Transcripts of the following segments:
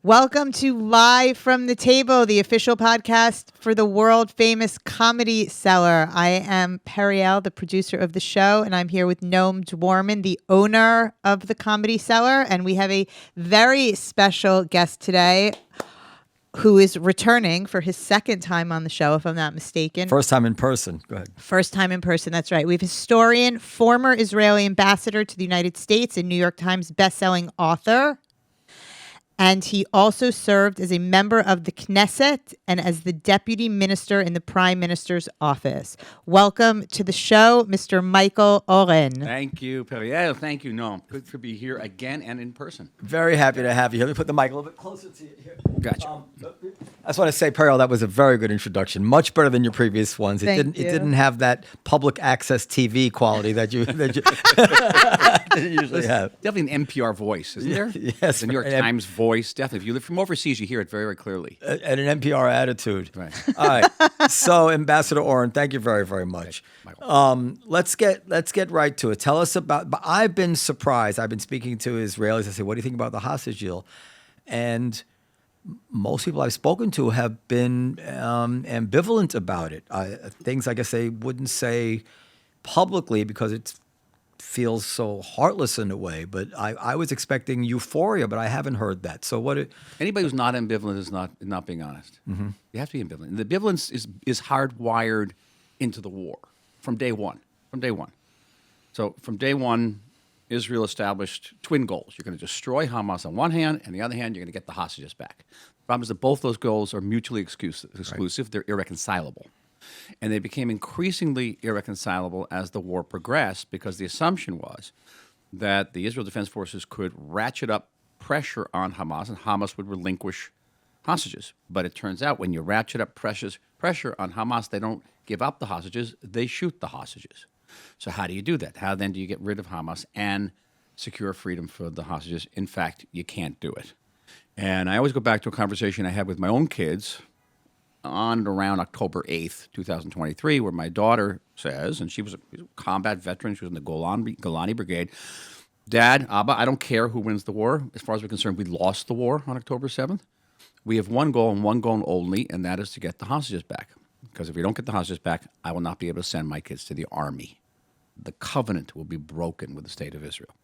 Welcome to Live from the Table, the official podcast for the world famous Comedy Cellar. I am Periel, the producer of the show, and I'm here with Noam Dworman, the owner of the Comedy Cellar. And we have a very special guest today who is returning for his second time on the show, if I'm not mistaken. First time in person. Go ahead. First time in person, that's right. We have historian, former Israeli ambassador to the United States, and New York Times bestselling author. And he also served as a member of the Knesset and as the deputy minister in the prime minister's office. Welcome to the show, Mr. Michael Oren. Thank you, Periel. Thank you, Noam. Good to be here again and in person. Very happy to have you here. Let me put the mic a little bit closer to you here. Gotcha. I just want to say, Periel, that was a very good introduction. Much better than your previous ones. Thank It you. didn't have that public access TV quality that you usually have. Definitely an NPR voice, isn't there? Yes. The New York Times voice. Definitely. If you live from overseas, you hear it very, very clearly. And an NPR attitude. Right. All right. So, Ambassador Oren, thank you very, very much. Let's get right to it. Tell us about. But I've been surprised. I've been speaking to Israelis. I say, "What do you think about the hostage deal?" And most people I've spoken to have been ambivalent about it. Things I guess they wouldn't say publicly because it feels so heartless in a way. But I was expecting euphoria, but I haven't heard that. So Anybody who's not ambivalent is not being honest. Mm-hmm. You have to be ambivalent. The ambivalence is hardwired into the war from day one. So from day one, Israel established twin goals. You're going to destroy Hamas on one hand, and on the other hand, you're going to get the hostages back. The problem is that both those goals are mutually exclusive. Right. They're irreconcilable. And they became increasingly irreconcilable as the war progressed because the assumption was that the Israel Defense Forces could ratchet up pressure on Hamas and Hamas would relinquish hostages. But it turns out when you ratchet up pressure on Hamas, they don't give up the hostages, they shoot the hostages. So how do you do that? How then do you get rid of Hamas and secure freedom for the hostages? In fact, you can't do it. And I always go back to a conversation I had with my own kids on and around October 8th, 2023, where my daughter says, and she was a combat veteran, she was in the Golani Brigade, "Dad, Abba, I don't care who wins the war. As far as we're concerned, we lost the war on October 7th. We have one goal and one goal only, and that is to get the hostages back. Because if we don't get the hostages back, I will not be able to send my kids to the army. The covenant will be broken with the state of Israel."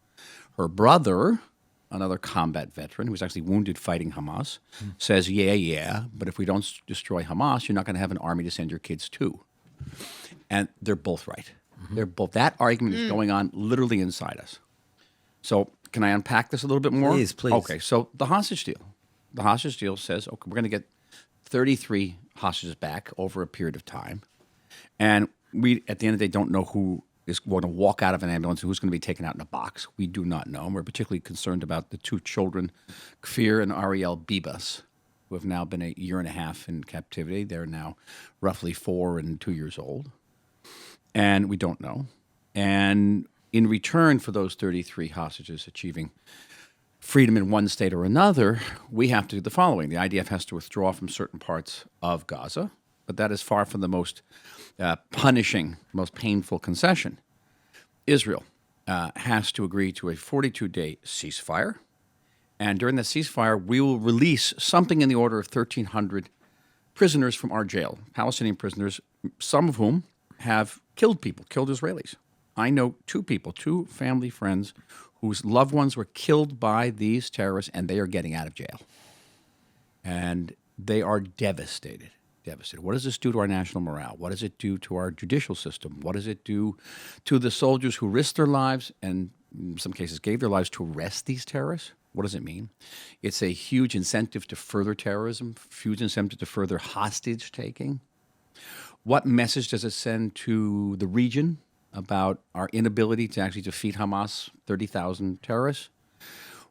Her brother, another combat veteran who was actually wounded fighting Hamas, says, yeah, but if we don't destroy Hamas, you're not going to have an army to send your kids to. And they're both right. They're both. That argument is going on literally inside us. So can I unpack this a little bit more? Please. Okay, so the hostage deal. The hostage deal says, okay, we're going to get 33 hostages back over a period of time. And we, at the end of the day, don't know who is going to walk out of an ambulance and who's going to be taken out in a box. We do not know. And we're particularly concerned about the two children, Kfir and Ariel Bibas, who have now been a year and a half in captivity. They're now roughly 4 and 2 years old. And we don't know. And in return for those 33 hostages achieving freedom in one state or another, we have to do the following. The IDF has to withdraw from certain parts of Gaza, but that is far from the most punishing, most painful concession. Israel has to agree to a 42-day ceasefire, and during that ceasefire, we will release something in the order of 1,300 prisoners from our jail, Palestinian prisoners, some of whom have killed Israelis. I know two family friends whose loved ones were killed by these terrorists, and they are getting out of jail. And they are devastated. What does this do to our national morale? What does it do to our judicial system? What does it do to the soldiers who risked their lives and in some cases gave their lives to arrest these terrorists? What does it mean? It's a huge incentive to further terrorism, huge incentive to further hostage taking. What message does it send to the region about our inability to actually defeat Hamas, 30,000 terrorists?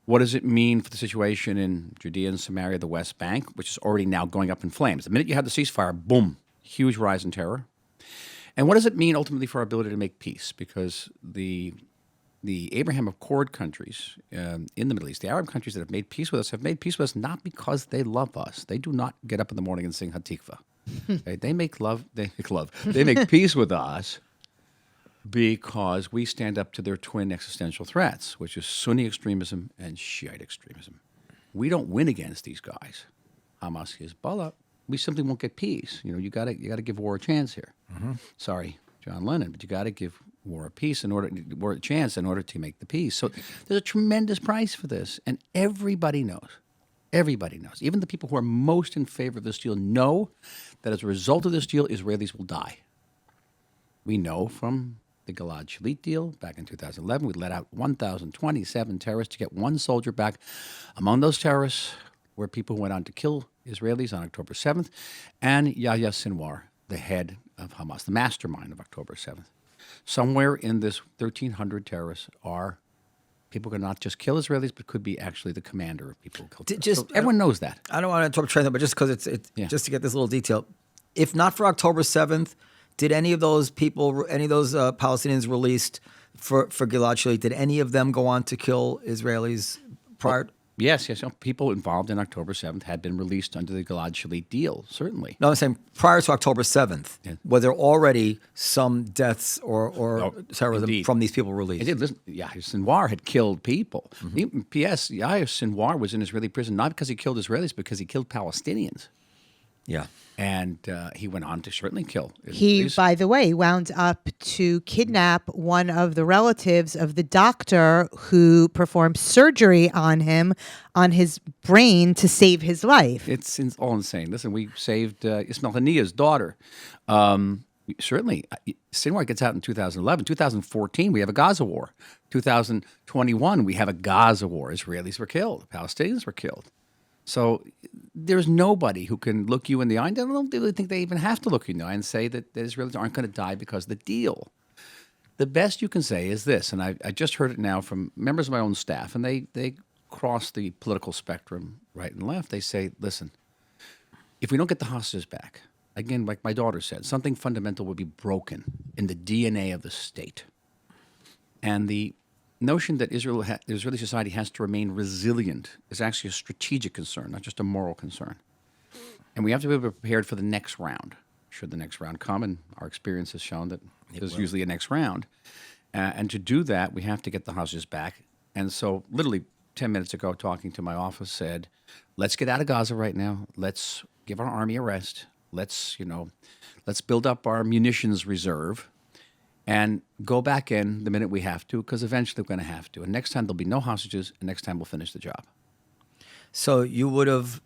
What does it mean for the situation in Judea and Samaria, the West Bank, which is already now going up in flames? The minute you have the ceasefire, boom, huge rise in terror. And what does it mean ultimately for our ability to make peace? Because the Abraham Accord countries in the Middle East, the Arab countries that have made peace with us not because they love us. They do not get up in the morning and sing Hatikva. They make peace with us because we stand up to their twin existential threats, which is Sunni extremism and Shiite extremism. we don't win against these guys, Hamas, Hezbollah, we simply won't get peace. You got to give war a chance here. Sorry, John Lennon, but you got to give war a chance in order to make the peace. So there's a tremendous price for this, and everybody knows. Everybody knows. Even the people who are most in favor of this deal know that as a result of this deal, Israelis will die. We know from the Gilad Shalit deal back in 2011, we let out 1,027 terrorists to get one soldier back. Among those terrorists were people who went on to kill Israelis on October 7th, and Yahya Sinwar, the head of Hamas, the mastermind of October 7th. Somewhere in this 1,300 terrorists are people who not just kill Israelis, but could be actually the commander of people who kill terrorists. So everyone knows that. I don't want to interrupt Trent, but just because just to get this little detail, if not for October 7th, did any of those people, any of those Palestinians released for Gilad Shalit, did any of them go on to kill Israelis prior? Yes. People involved in October 7th had been released under the Gilad Shalit deal, certainly. No, I'm saying prior to October 7th, were there already some deaths or terrorism from these people released? Listen, Yahya Sinwar had killed people. P.S. Yahya Sinwar was in Israeli prison not because he killed Israelis, but because he killed Palestinians. Yeah. And he went on to certainly kill Israelis. He, by the way, wound up to kidnap one of the relatives of the doctor who performed surgery on him, on his brain, to save his life. It's all insane. Listen, we saved Ismail Haniya's daughter. Certainly, Sinwar gets out in 2011. 2014, we have a Gaza war. 2021, we have a Gaza war. Israelis were killed. Palestinians were killed. So there's nobody who can look you in the eye. I don't really think they even have to look you in the eye and say that the Israelis aren't going to die because of the deal. The best you can say is this, and I just heard it now from members of my own staff, and they cross the political spectrum right and left. They say, listen, if we don't get the hostages back, again, like my daughter said, something fundamental would be broken in the DNA of the state. And the notion that Israeli society has to remain resilient is actually a strategic concern, not just a moral concern. And we have to be prepared for the next round, should the next round come, and our experience has shown that there's usually a next round. And to do that, we have to get the hostages back. And so literally 10 minutes ago, talking to my office, said, let's get out of Gaza right now. Let's give our army a rest. Let's build up our munitions reserve and go back in the minute we have to, because eventually we're going to have to. And next time there'll be no hostages, and next time we'll finish the job. So you would have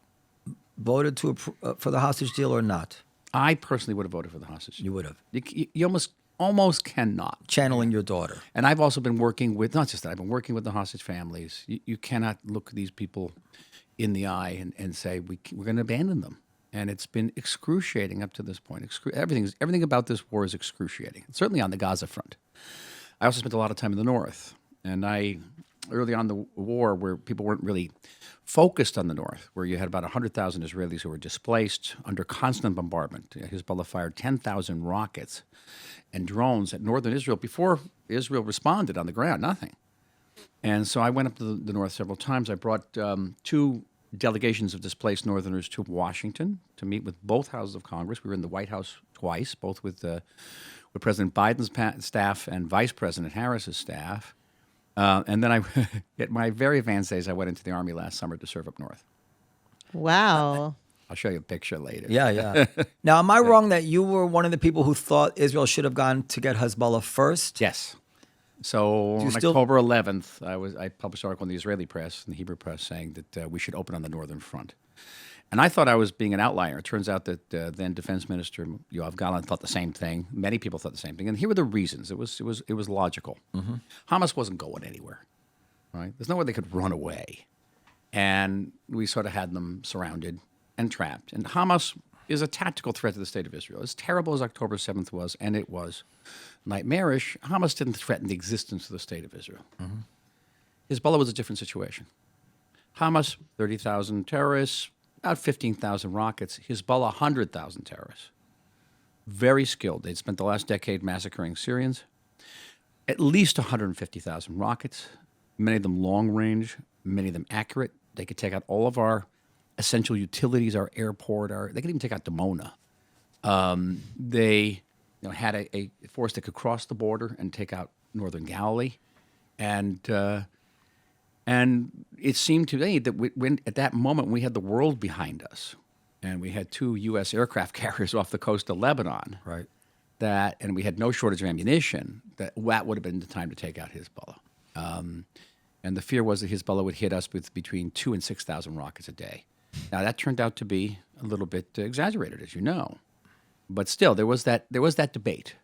voted for the hostage deal or not? I personally would have voted for the hostage deal. You would have. You almost cannot. Channeling your daughter. And I've also been working with, not just that, I've been working with the hostage families. You cannot look these people in the eye and say, we're going to abandon them. And it's been excruciating up to this point. Everything about this war is excruciating, certainly on the Gaza front. I also spent a lot of time in the north. And early on the war, where people weren't really focused on the north, where you had about 100,000 Israelis who were displaced under constant bombardment. Hezbollah fired 10,000 rockets and drones at northern Israel before Israel responded on the ground, nothing. And so I went up to the north several times. I brought two delegations of displaced Northerners to Washington to meet with both houses of Congress. We were in the White House twice, both with President Biden's staff and Vice President Harris's staff. And then at my very advanced days, I went into the Army last summer to serve up north. Wow. I'll show you a picture later. Yeah. Now, am I wrong that you were one of the people who thought Israel should have gone to get Hezbollah first? Yes. So on October 11th, I published an article in the Israeli press, in the Hebrew press, saying that we should open on the northern front. And I thought I was being an outlier. It turns out that then Defense Minister Yoav Gallant thought the same thing. Many people thought the same thing. And here were the reasons. It was logical. Mm-hmm. Hamas wasn't going anywhere. Right? There's no way they could run away. And we sort of had them surrounded and trapped. And Hamas is a tactical threat to the state of Israel. As terrible as October 7th was, and it was nightmarish, Hamas didn't threaten the existence of the state of Israel. Mm-hmm. Hezbollah was a different situation. Hamas, 30,000 terrorists, about 15,000 rockets. Hezbollah, 100,000 terrorists. Very skilled. They'd spent the last decade massacring Syrians. At least 150,000 rockets, many of them long range, many of them accurate. They could take out all of our essential utilities, our airport, they could even take out Dimona. They had a force that could cross the border and take out northern Galilee. And And it seemed to me that when at that moment we had the world behind us, and we had 2 U.S. aircraft carriers off the coast of Lebanon, Right. and we had no shortage of ammunition, that would have been the time to take out Hezbollah. And the fear was that Hezbollah would hit us with between 2,000 and 6,000 rockets a day. Now that turned out to be a little bit exaggerated, as you know, but still there was that debate,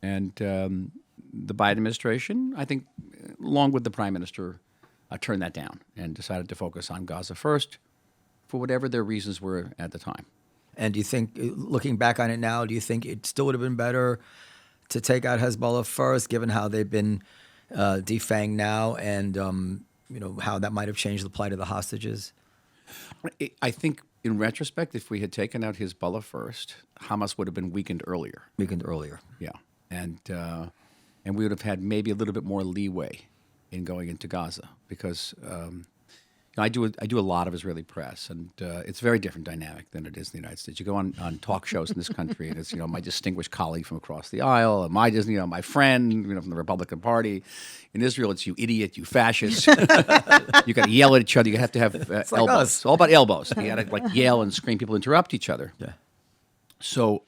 and the Biden administration, I think, along with the Prime Minister, turned that down and decided to focus on Gaza first, for whatever their reasons were at the time. And do you think, looking back on it now, do you think it still would have been better to take out Hezbollah first, given how they've been defanged now, and how that might have changed the plight of the hostages? I think, in retrospect, if we had taken out Hezbollah first, Hamas would have been weakened earlier. Yeah, and we would have had maybe a little bit more leeway in going into Gaza, because I do a lot of Israeli press, and it's a very different dynamic than it is in the United States. You go on talk shows in this country, and it's my distinguished colleague from across the aisle, and my friend from the Republican Party. In Israel, it's you idiot, you fascist. You got to yell at each other. You have to have elbows. Like us. It's all about elbows. You got to yell and scream. People interrupt each other. Yeah. So.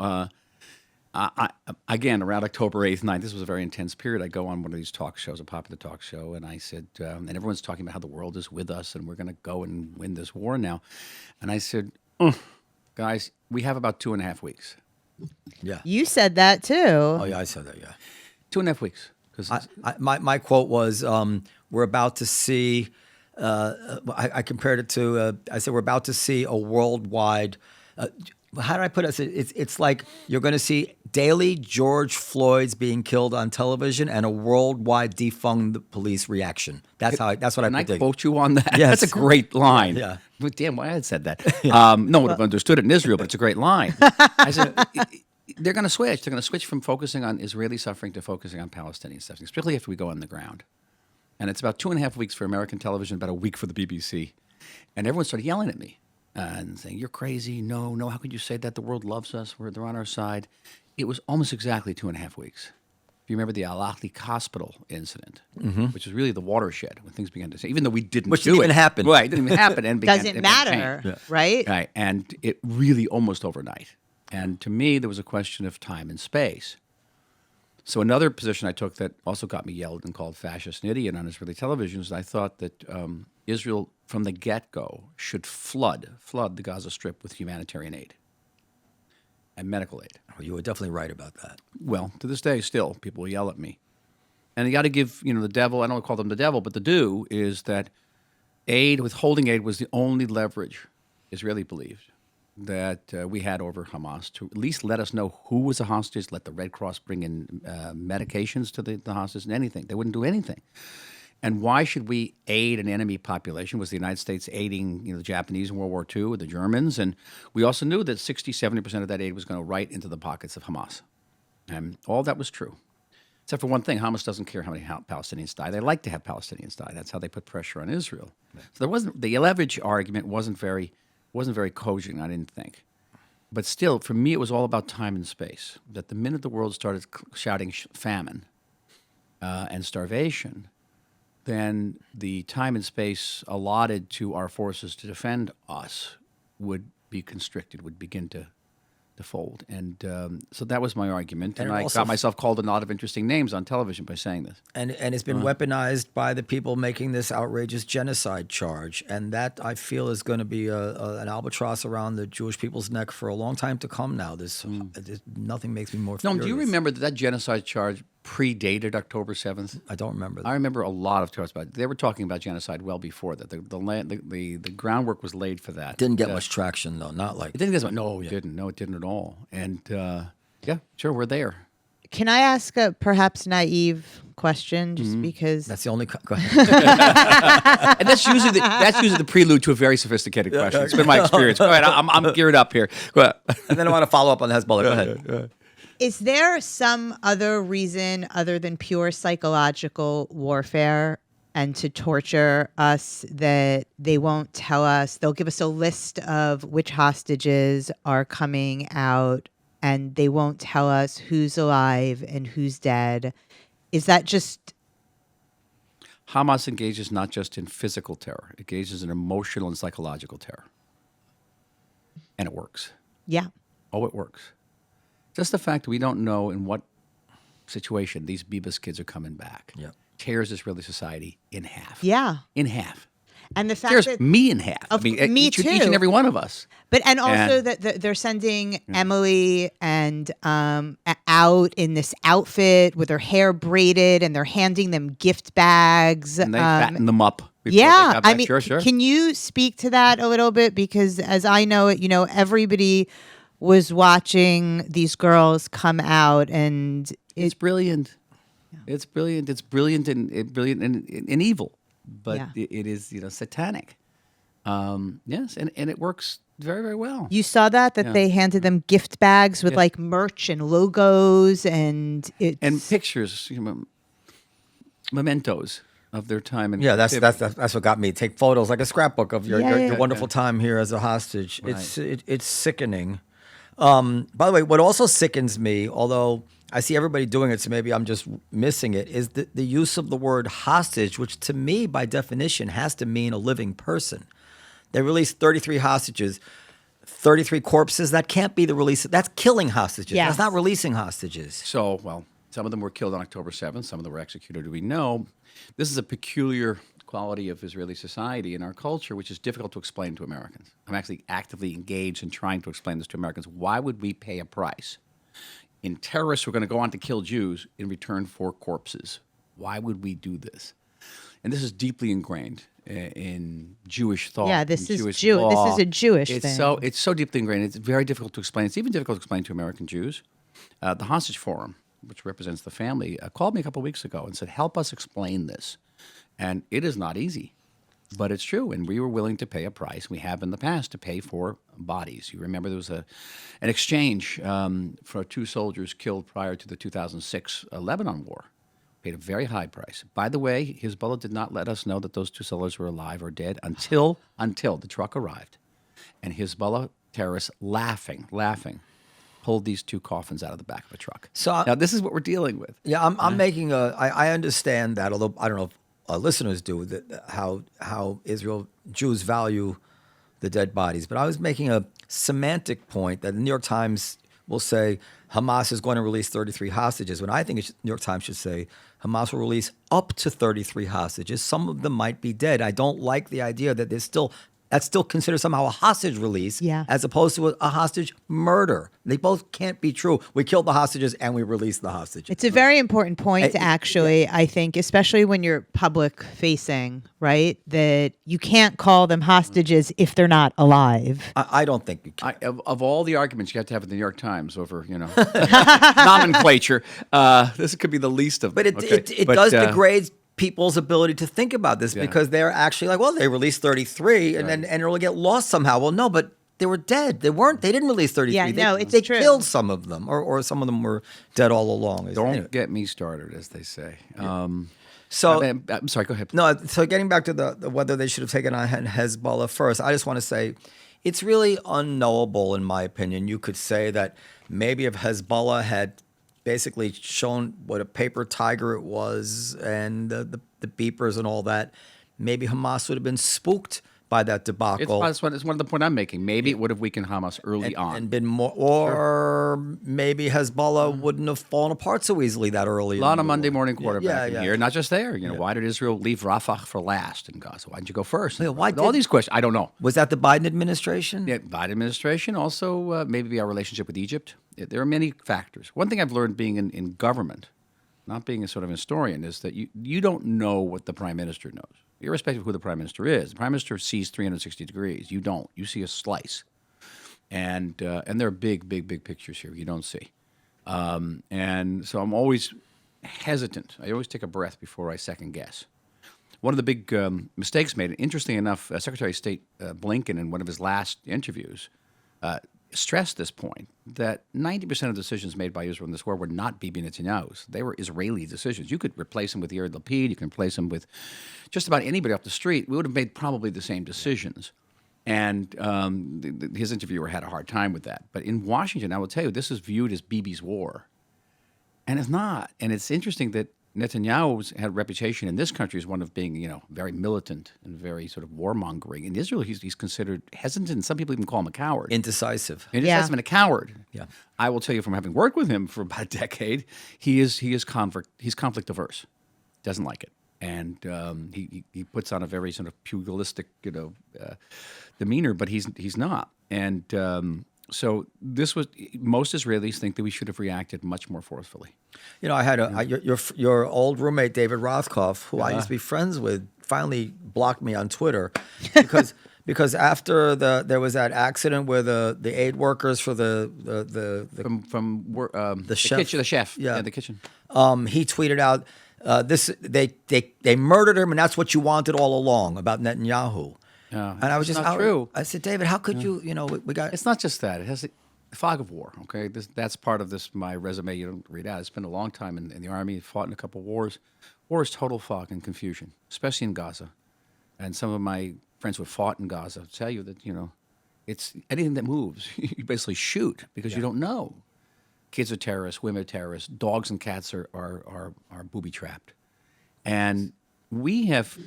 Again, around October 8th, 9th, this was a very intense period. I go on one of these talk shows, a popular talk show, and I said, and everyone's talking about how the world is with us and we're going to go and win this war now. And I said, guys, we have about 2.5 weeks. Yeah. You said that too. Oh, yeah, I said that, yeah. 2.5 weeks. My quote was, we're about to see, I compared it to, I said, we're about to see a worldwide, how did I put it? It's like you're going to see daily George Floyd's being killed on television and a worldwide defund the police reaction. That's what I predicted. I quote you on that? Yes. That's a great line. Yeah. But damn, why I had said that. No one would have understood it in Israel, but it's a great line. I said, they're going to switch. They're going to switch from focusing on Israeli suffering to focusing on Palestinian suffering, particularly after we go on the ground. And it's about 2.5 weeks for American television, about a week for the BBC. And everyone started yelling at me. And saying, you're crazy, no, how could you say that? The world loves us, they're on our side. It was almost exactly 2.5 weeks. If you remember the Al-Ahli Hospital incident, which was really the watershed when things began to say, even though we didn't Which do didn't it. even happen. Right, it didn't even happen. And Doesn't matter, right? Right, and it really almost overnight. And to me, there was a question of time and space. So another position I took that also got me yelled and called fascist and idiot on Israeli television is I thought that Israel, from the get-go, should flood the Gaza Strip with humanitarian aid and medical aid. Oh, you were definitely right about that. Well, to this day, still, people will yell at me. And you got to give, the devil, I don't want to call them the devil, but the do is that withholding aid was the only leverage Israeli believed that we had over Hamas to at least let us know who was a hostage, let the Red Cross bring in medications to the hostage and anything. They wouldn't do anything. And why should we aid an enemy population? Was the United States aiding the Japanese in World War II or the Germans? And we also knew that 60-70% of that aid was going to right into the pockets of Hamas. And all that was true. Except for one thing, Hamas doesn't care how many Palestinians die. They like to have Palestinians die. That's how they put pressure on Israel. So there wasn't the leverage argument wasn't very cogent, I didn't think. But still, for me, it was all about time and space. That the minute the world started shouting famine and starvation, then the time and space allotted to our forces to defend us would be constricted, would begin to fold. And so that was my argument. And I got myself called a lot of interesting names on television by saying this. And it's been weaponized by the people making this outrageous genocide charge. And that, I feel, is going to be an albatross around the Jewish people's neck for a long time to come now. Nothing makes me more furious. Do you remember that genocide charge predated October 7th? I don't remember that. I remember a lot of talks about it. They were talking about genocide well before that. The groundwork was laid for that. Didn't get much traction, though. Not like... It didn't get much. No, it didn't. No, it didn't at all. And yeah, sure, we're there. Can I ask a perhaps naive question, just because? That's the only... Go ahead. And that's usually the prelude to a very sophisticated question. It's been my experience. Go ahead. I'm geared up here. Go ahead. And then I want to follow up on Hezbollah. Go ahead. Is there some other reason other than pure psychological warfare and to torture us that they won't tell us? They'll give us a list of which hostages are coming out, and they won't tell us who's alive and who's dead. Is that just... Hamas engages not just in physical terror; it engages in emotional and psychological terror, and it works. Yeah. Oh, it works. Just the fact that we don't know in what situation these Bibas kids are coming back tears Israeli society in half. Yeah. In half. And the fact Tears that me in half. I mean, me each too. and every one of us. But and also And- that they're sending Emily and out in this outfit with her hair braided, and they're handing them gift bags. And they fatten them up. before they Yeah, got I back. mean, Sure. can you speak to that a little bit? Because as I know it, everybody was watching these girls come out, and It's brilliant. It's brilliant. It's brilliant and evil, but Yeah. it is satanic. Yes, and it works very, very well. you saw that they handed them gift bags with like merch and logos and Pictures, mementos of their time. Yeah, that's what got me. Take photos like a scrapbook of your wonderful time here as a hostage. Right. It's sickening. By the way, what also sickens me, although I see everybody doing it, so maybe I'm just missing it, is the use of the word hostage, which to me, by definition, has to mean a living person. They released 33 hostages, 33 corpses. That can't be the release. That's killing hostages. Yes. That's not releasing hostages. So, well, some of them were killed on October 7th. Some of them were executed. We know this is a peculiar quality of Israeli society and our culture, which is difficult to explain to Americans. I'm actually actively engaged in trying to explain this to Americans. Why would we pay a price in terrorists who are going to go on to kill Jews in return for corpses? Why would we do this? And this is deeply ingrained in Jewish thought. Yeah, this in is Jewish Jew. This law. is a Jewish it's thing. It's so deeply ingrained. It's very difficult to explain. It's even difficult to explain to American Jews. The Hostage Forum, which represents the family, called me a couple of weeks ago and said, "Help us explain this." And it is not easy, but it's true. And we were willing to pay a price. We have in the past to pay for bodies. You remember there was an exchange for 2 soldiers killed prior to the 2006 Lebanon war. Paid a very high price. By the way, Hezbollah did not let us know that those 2 soldiers were alive or dead until the truck arrived. And Hezbollah terrorists laughing, pulled these 2 coffins out of the back of a truck. So now this is what we're dealing with. Yeah, I'm making I understand that, although I don't know if listeners do, that how Jews value the dead bodies. But I was making a semantic point that the New York Times will say Hamas is going to release 33 hostages, when I think New York Times should say Hamas will release up to 33 hostages. Some of them might be dead. I don't like the idea that that's still considered somehow a hostage release, as opposed to a hostage murder. They both can't be true. We killed the hostages and we released the hostages. It's a very important point, actually, I think, especially when you're public facing, right? That you can't call them hostages if they're not alive. I don't think you can. Of all the arguments you have to have in the New York Times over, nomenclature, this could be the least of them. But it does degrade people's ability to think about this, because they're actually like, well, they released 33 and it'll get lost somehow. Well, no, but they were dead. They didn't release 33. Yeah, no, they true. killed some of them, or some of them were dead all along. Don't get me started, as they say. So I'm sorry, go ahead. No, so getting back to the whether they should have taken on Hezbollah first, I just want to say it's really unknowable, in my opinion. You could say that maybe if Hezbollah had basically shown what a paper tiger it was and the beepers and all that, maybe Hamas would have been spooked by that debacle. It's one of the point I'm making. Maybe it would have weakened Hamas early on. And been more, or maybe Hezbollah wouldn't have fallen apart so easily that early. A lot of Monday morning quarterbacking Yeah. here, not just there. Why did Israel leave Rafah for last in Gaza? Why didn't you go first? Yeah, All these questions, I don't know. Was that the Biden administration? Yeah, Biden administration. Also, maybe our relationship with Egypt. There are many factors. One thing I've learned being in government, not being a sort of historian, is that you don't know what the prime minister knows, irrespective of who the prime minister is. The prime minister sees 360 degrees. You don't. You see a slice. And there are big pictures here you don't see. And so I'm always hesitant. I always take a breath before I second guess. One of the big mistakes made, interesting enough, Secretary of State Blinken, in one of his last interviews, stressed this point, that 90% of decisions made by Israel in this war were not Bibi Netanyahu's. They were Israeli decisions. You could replace him with Yair Lapid. You can replace him with just about anybody off the street. We would have made probably the same decisions. And his interviewer had a hard time with that. But in Washington, I will tell you, this is viewed as Bibi's war. And it's not. And it's interesting that Netanyahu's had a reputation in this country as one of being, very militant and very sort of warmongering. In Israel, he's considered hesitant. Some people even call him a coward. Indecisive. Indecisive and a coward. Yeah. I will tell you from having worked with him for about a decade, he's conflict averse. Doesn't like it. And he puts on a very sort of pugilistic, demeanor, but he's not. And so this was most Israelis think that we should have reacted much more forcefully. I had your old roommate David Rothkopf, who I used to be friends with, finally blocked me on Twitter because after there was that accident where the aid workers for the chef, the chef, the kitchen. He tweeted out they murdered him, and that's what you wanted all along about Netanyahu. And I was just not true. I said, David, how could you? We got. It's not just that. It has the fog of war. Okay, that's part of my resume. You don't read out. I spent a long time in the army. Fought in a couple of wars. War is total fog and confusion, especially in Gaza. And some of my friends who have fought in Gaza tell you that it's anything that moves. You basically shoot because you don't know. Kids are terrorists. Women are terrorists. Dogs and cats are booby trapped, and we have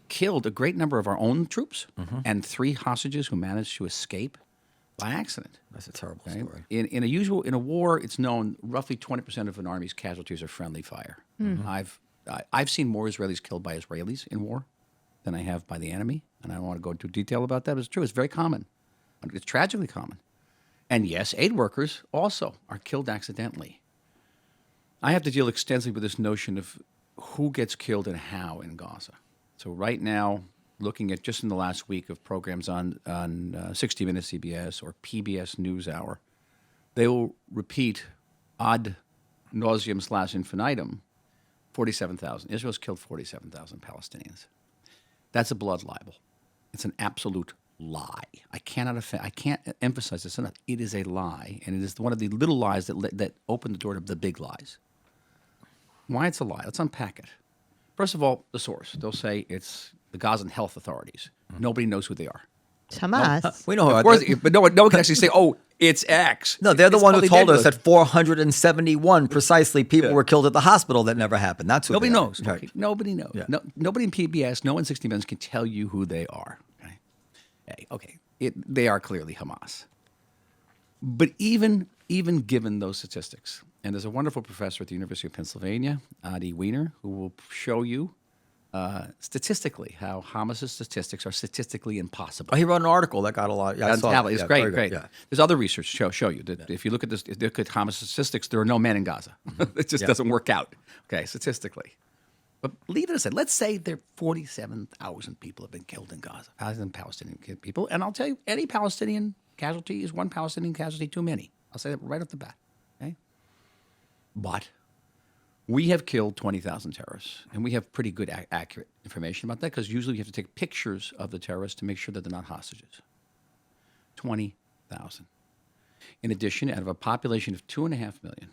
killed a great number of our own troops and 3 hostages who managed to escape by accident. That's a terrible story. In a war, it's known roughly 20% of an army's casualties are friendly fire. I've seen more Israelis killed by Israelis in war than I have by the enemy, and I don't want to go into detail about that, but it's true. It's very common. It's tragically common. And yes, aid workers also are killed accidentally. I have to deal extensively with this notion of who gets killed and how in Gaza. So right now, looking at just in the last week of programs on 60 Minutes CBS or PBS NewsHour, they will repeat ad nauseum / infinitum 47,000. Israel's killed 47,000 Palestinians. That's a blood libel. It's an absolute lie. I can't emphasize this enough. It is a lie, and it is one of the little lies that open the door to the big lies. Why it's a lie? Let's unpack it. First of all, the source. They'll say it's the Gazan health authorities. Nobody knows who they are. It's Hamas. We know who. Of course, but no one can actually say, "Oh, it's X." No, they're the It's one who totally told us ridiculous. that 471 precisely people were killed at the hospital. That never happened. That's who Nobody they are. knows. Right. Okay? Nobody knows. Yeah. No, nobody in PBS, no one in 60 Minutes can tell you who they are. Okay. They are clearly Hamas. But even given those statistics, and there's a wonderful professor at the University of Pennsylvania, Adi Weiner, who will show you statistically how Hamas's statistics are statistically impossible. Oh, he wrote an article that got a lot. Yeah, I saw It's that. Yeah, great, very good. great. Yeah. There's other research show you that if you look at this, if you look at Hamas statistics, there are no men in Gaza. It just doesn't work out. Okay, statistically. But leave it aside. Let's say there 47,000 people have been killed in Gaza, Palestinian people, and I'll tell you, any Palestinian casualty is one Palestinian casualty too many. I'll say that right off the bat. Okay, but we have killed 20,000 terrorists, and we have pretty good accurate information about that because usually you have to take pictures of the terrorists to make sure that they're not hostages. 20,000. In addition, out of a population of 2.5 million,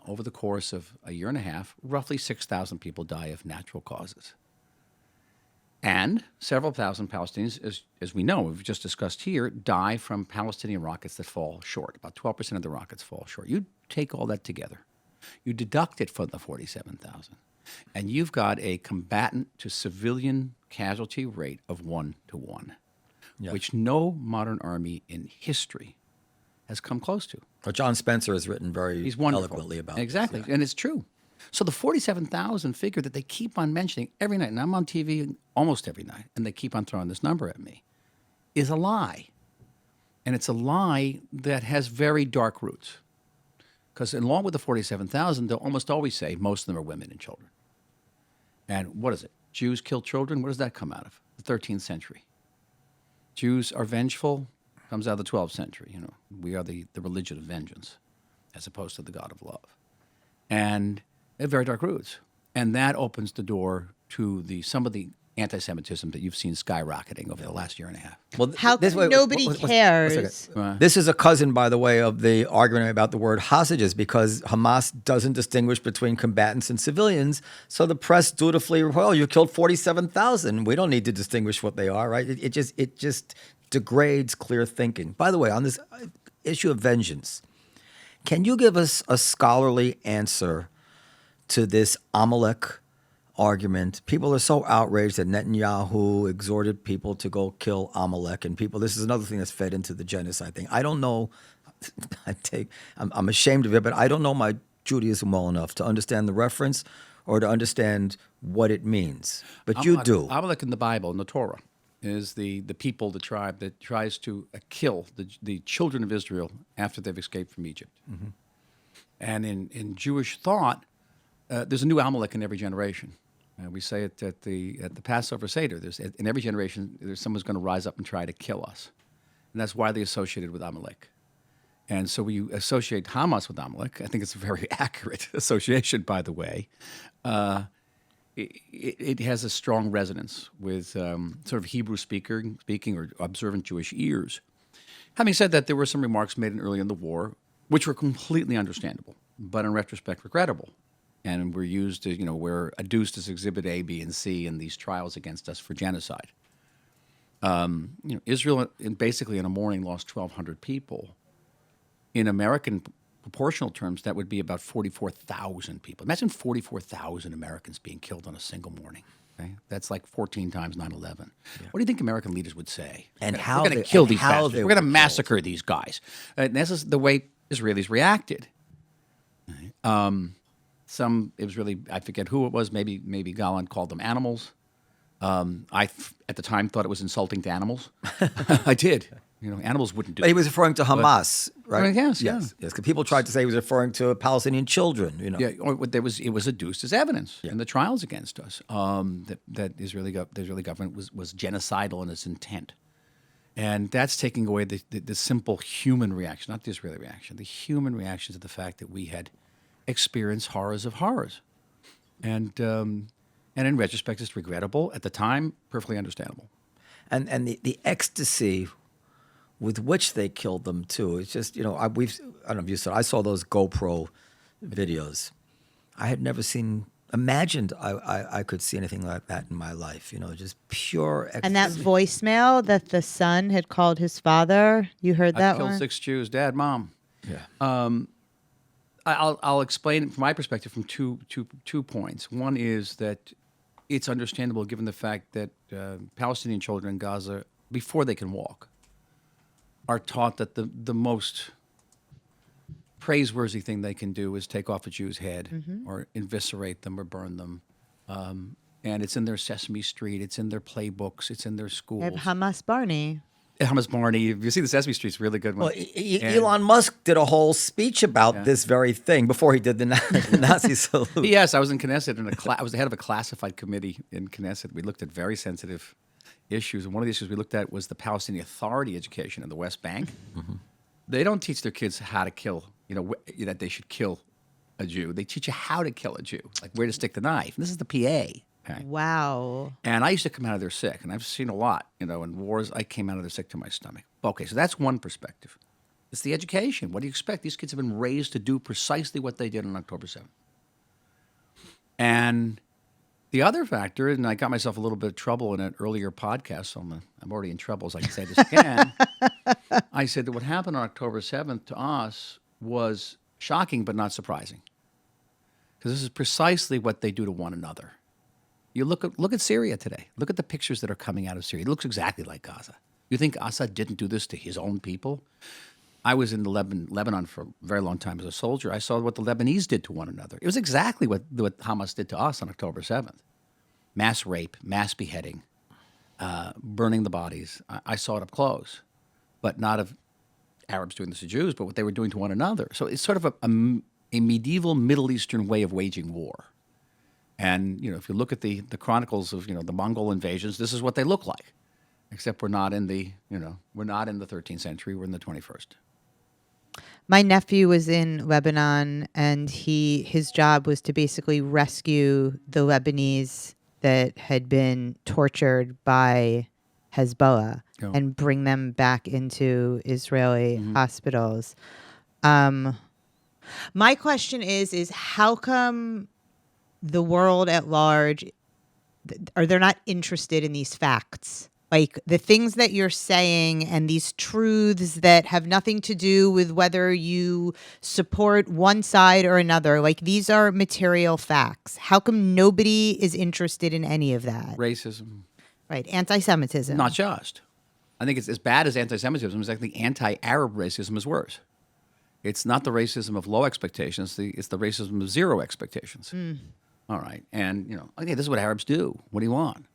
over the course of a year and a half, roughly 6,000 people die of natural causes. And several thousand Palestinians, as we know, we've just discussed here, die from Palestinian rockets that fall short. About 12% of the rockets fall short. You take all that together. You deduct it from the 47,000, and you've got a combatant to civilian casualty rate of 1 to 1, which no modern army in history has come close to. Well, John Spencer has written very eloquently about exactly, this. Yeah. and it's true. So the 47,000 figure that they keep on mentioning every night, and I'm on TV almost every night, and they keep on throwing this number at me, is a lie. And it's a lie that has very dark roots. Because along with the 47,000, they'll almost always say most of them are women and children. And what is it? Jews kill children? What does that come out of? The 13th century. Jews are vengeful? Comes out of the 12th century. You know, we are the religion of vengeance as opposed to the God of love. And they have very dark roots. And that opens the door to some of the anti-Semitism that you've seen skyrocketing over the last year and a half. Well, How come nobody cares? This is a cousin, by the way, of the argument about the word hostages, because Hamas doesn't distinguish between combatants and civilians. So the press dutifully, well, you killed 47,000. We don't need to distinguish what they are, right? It just degrades clear thinking. By the way, on this issue of vengeance, can you give us a scholarly answer to this Amalek argument. People are so outraged that Netanyahu exhorted people to go kill Amalek, and people. This is another thing that's fed into the genocide thing. I don't know. I'm ashamed of it, but I don't know my Judaism well enough to understand the reference or to understand what it means. But you do. Amalek in the Bible, in the Torah, is the people, the tribe that tries to kill the children of Israel after they've escaped from Egypt. Mm-hmm. And in Jewish thought, there's a new Amalek in every generation. We say it at the Passover Seder. In every generation, there's someone's going to rise up and try to kill us. And that's widely associated with Amalek. And so we associate Hamas with Amalek. I think it's a very accurate association, by the way. It has a strong resonance with sort of Hebrew speaking or observant Jewish ears. Having said that, there were some remarks made early in the war which were completely understandable, but in retrospect regrettable. And were used to, were adduced as Exhibit A, B, and C in these trials against us for genocide. Israel, basically in a morning, lost 1,200 people. In American proportional terms, that would be about 44,000 people. Imagine 44,000 Americans being killed on a single morning. Okay? That's like 14 times 9/11. Yeah. What do you think American leaders would say? And we're how going to kill these bastards. We're going to massacre these guys. And this is the way Israelis reacted. It was really, I forget who it was, maybe Gallant called them animals. I, at the time, thought it was insulting to animals. I did. Animals wouldn't do it. But he was referring to Hamas, right? Yes. Because people tried to say he was referring to Palestinian children, Yeah, or it was adduced as evidence in the trials against us that the Israeli government was genocidal in its intent. And that's taking away the simple human reaction, not the Israeli reaction, the human reaction to the fact that we had experienced horrors of horrors. And in retrospect, it's regrettable. At the time, perfectly understandable. And the ecstasy with which they killed them too. It's just, I don't know if you saw. I saw those GoPro videos. I had never imagined I could see anything like that in my life. Just pure ecstasy. And that voicemail that the son had called his father, you heard that one? I killed 6 Jews, Dad, Mom. Yeah. I'll explain it from my perspective from two points. One is that it's understandable given the fact that Palestinian children in Gaza, before they can walk, are taught that the most praiseworthy thing they can do is take off a Jew's head or eviscerate them or burn them. And it's in their Sesame Street, it's in their playbooks, it's in their schools. Hamas Barney. Hamas Barney. You see the Sesame Street's a really good one. Well, Elon Musk did a whole speech about this very thing before he did the Nazi salute. Yes, I was in Knesset I was the head of a classified committee in Knesset. We looked at very sensitive issues, and one of the issues we looked at was the Palestinian Authority education in the West Bank. Mm-hmm. They don't teach their kids how to kill, that they should kill a Jew. They teach you how to kill a Jew, like where to stick the knife. And this is the PA. Okay. Wow. And I used to come out of there sick, and I've seen a lot, in wars, I came out of there sick to my stomach. Okay, so that's one perspective. It's the education. What do you expect? These kids have been raised to do precisely what they did on October 7th. And the other factor, and I got myself a little bit of trouble in an earlier podcast, so I'm already in trouble, so I can say this again. I said that what happened on October 7th to us was shocking but not surprising. Because this is precisely what they do to one another. You look at Syria today. Look at the pictures that are coming out of Syria. It looks exactly like Gaza. You think Assad didn't do this to his own people? I was in Lebanon for a very long time as a soldier. I saw what the Lebanese did to one another. It was exactly what Hamas did to us on October 7th. Mass rape, mass beheading, burning the bodies. I saw it up close, but not of Arabs doing this to Jews, but what they were doing to one another. So it's sort of a medieval Middle Eastern way of waging war. And, if you look at the chronicles of, the Mongol invasions, this is what they look like. Except we're not in the 13th century, we're in the 21st. My nephew was in Lebanon, and his job was to basically rescue the Lebanese that had been tortured by Hezbollah and bring them back into Israeli hospitals. My question is how come the world at large, are they not interested in these facts Like the things that you're saying and these truths that have nothing to do with whether you support one side or another, like these are material facts. How come nobody is interested in any of that? Racism. Right. Anti-Semitism. Not just. I think it's as bad as anti-Semitism. It's actually anti-Arab racism is worse. It's not the racism of low expectations. It's the racism of zero expectations. All right. And, okay, this is what Arabs do. What do you want?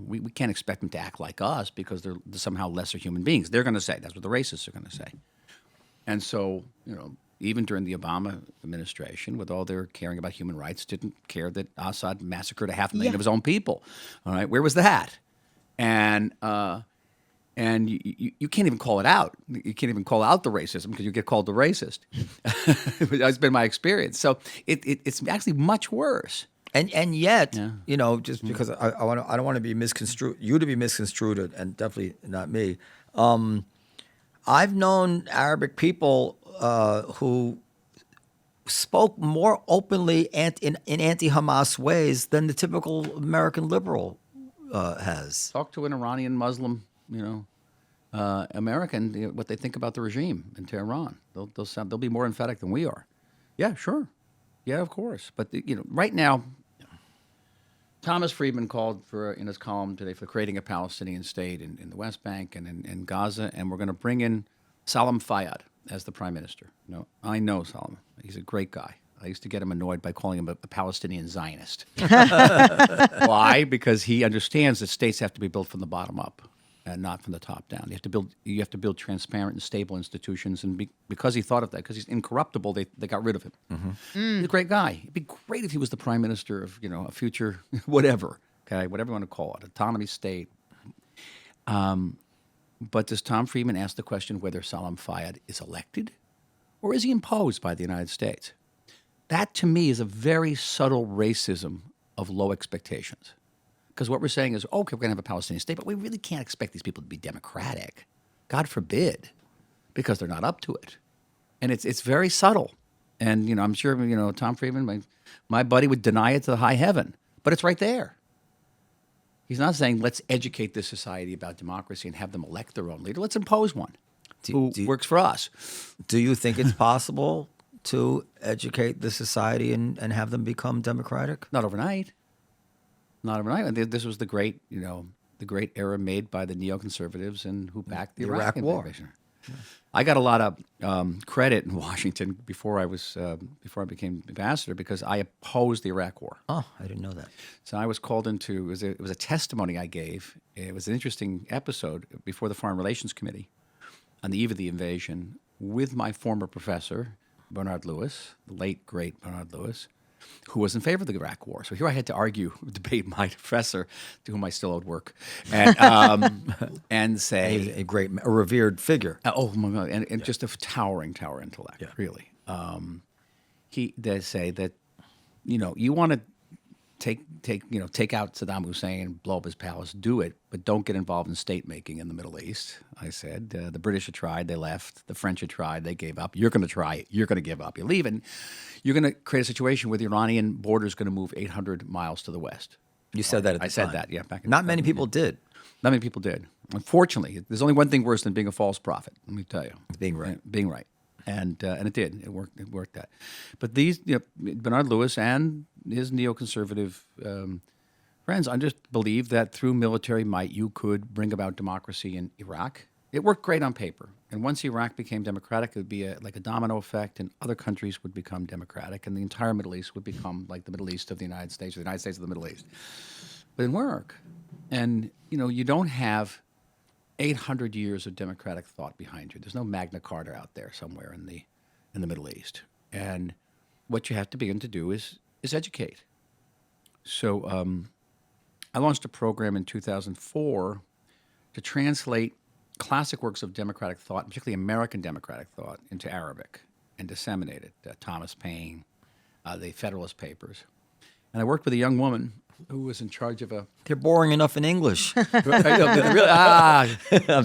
We can't expect them to act like us because they're somehow lesser human beings. They're going to say. That's what the racists are going to say. And so, even during the Obama administration, with all their caring about human rights, didn't care that Assad massacred 500,000 of his own people. All right. Where was that? And you can't even call it out. You can't even call out the racism because you get called the racist. That's been my experience. So it's actually much worse. And yet, just because I don't want to be misconstrued, you to be misconstrued, and definitely not me. I've known Arabic people who spoke more openly in anti-Hamas ways than the typical American liberal has. Talk to an Iranian Muslim, American, what they think about the regime in Tehran. They'll be more emphatic than we are. Yeah, sure. Yeah, of course. But right now, Thomas Friedman called in his column today for creating a Palestinian state in the West Bank and in Gaza, and we're going to bring in Salam Fayyad as the prime minister. I know Salam. He's a great guy. I used to get him annoyed by calling him a Palestinian Zionist. Why? Because he understands that states have to be built from the bottom up and not from the top down. You have to build transparent and stable institutions. And because he thought of that, because he's incorruptible, they got rid of him. He's a great guy. It'd be great if he was the prime minister of a future whatever, okay, whatever you want to call it, autonomy state. But does Tom Friedman ask the question whether Salam Fayyad is elected or is he imposed by the United States? That, to me, is a very subtle racism of low expectations. Because what we're saying is, okay, we're going to have a Palestinian state, but we really can't expect these people to be democratic. God forbid, because they're not up to it. And it's very subtle. And, I'm sure, Tom Friedman, my buddy, would deny it to the high heaven. But it's right there. He's not saying, let's educate this society about democracy and have them elect their own leader. Let's impose one who works for us. Do you think it's possible to educate the society and have them become democratic? Not overnight. Not overnight. This was the great error made by the neoconservatives and who backed the Iraq War. Yeah. I got a lot of credit in Washington before I became ambassador because I opposed the Iraq War. Oh, I didn't know that. So I was called into it was a testimony I gave. It was an interesting episode before the Foreign Relations Committee on the eve of the invasion with my former professor, Bernard Lewis, the late, great Bernard Lewis, who was in favor of the Iraq War. So here I had to debate my professor, to whom I still owed work, and say... A revered figure. Oh, my God, and just a towering intellect, really. He does say that, you want to take out Saddam Hussein, blow up his palace, do it, but don't get involved in state making in the Middle East. I said, the British had tried, they left. The French had tried, they gave up. You're going to try it. You're going to give up. You leave, and you're going to create a situation where the Iranian border is going to move 800 miles to the west. You said that at the time. I said that, yeah. Not many people did. Not many people did. Unfortunately, there's only one thing worse than being a false prophet, let me tell you. Being right. Being right. And it did. It worked that. But these, Bernard Lewis and his neoconservative friends, I just believe that through military might you could bring about democracy in Iraq. It worked great on paper. And once Iraq became democratic, it would be like a domino effect, and other countries would become democratic, and the entire Middle East would become like the Middle East of the United States, or the United States of the Middle East. But it didn't work. And, you don't have 800 years of democratic thought behind you. There's no Magna Carta out there somewhere in the Middle East. And what you have to begin to do is educate. So I launched a program in 2004 to translate classic works of democratic thought, particularly American democratic thought, into Arabic and disseminate it. Thomas Paine, the Federalist Papers. And I worked with a young woman who was in charge of a... They're boring enough in English. I'm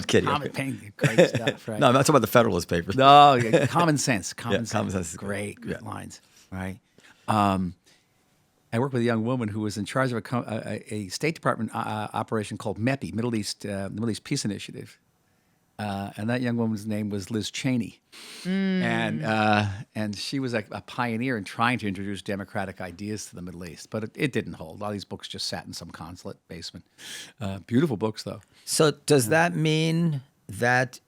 kidding. Thomas Paine, great stuff, right? No, I'm not talking about the Federalist Papers. No, common sense. Common sense. Common sense. Great Yeah. lines, right? I worked with a young woman who was in charge of a State Department operation called MEPI, Middle East Peace Initiative. And that young woman's name was Liz Cheney. And she was a pioneer in trying to introduce democratic ideas to the Middle East. But it didn't hold. A lot of these books just sat in some consulate basement. Beautiful books, though. So does that mean that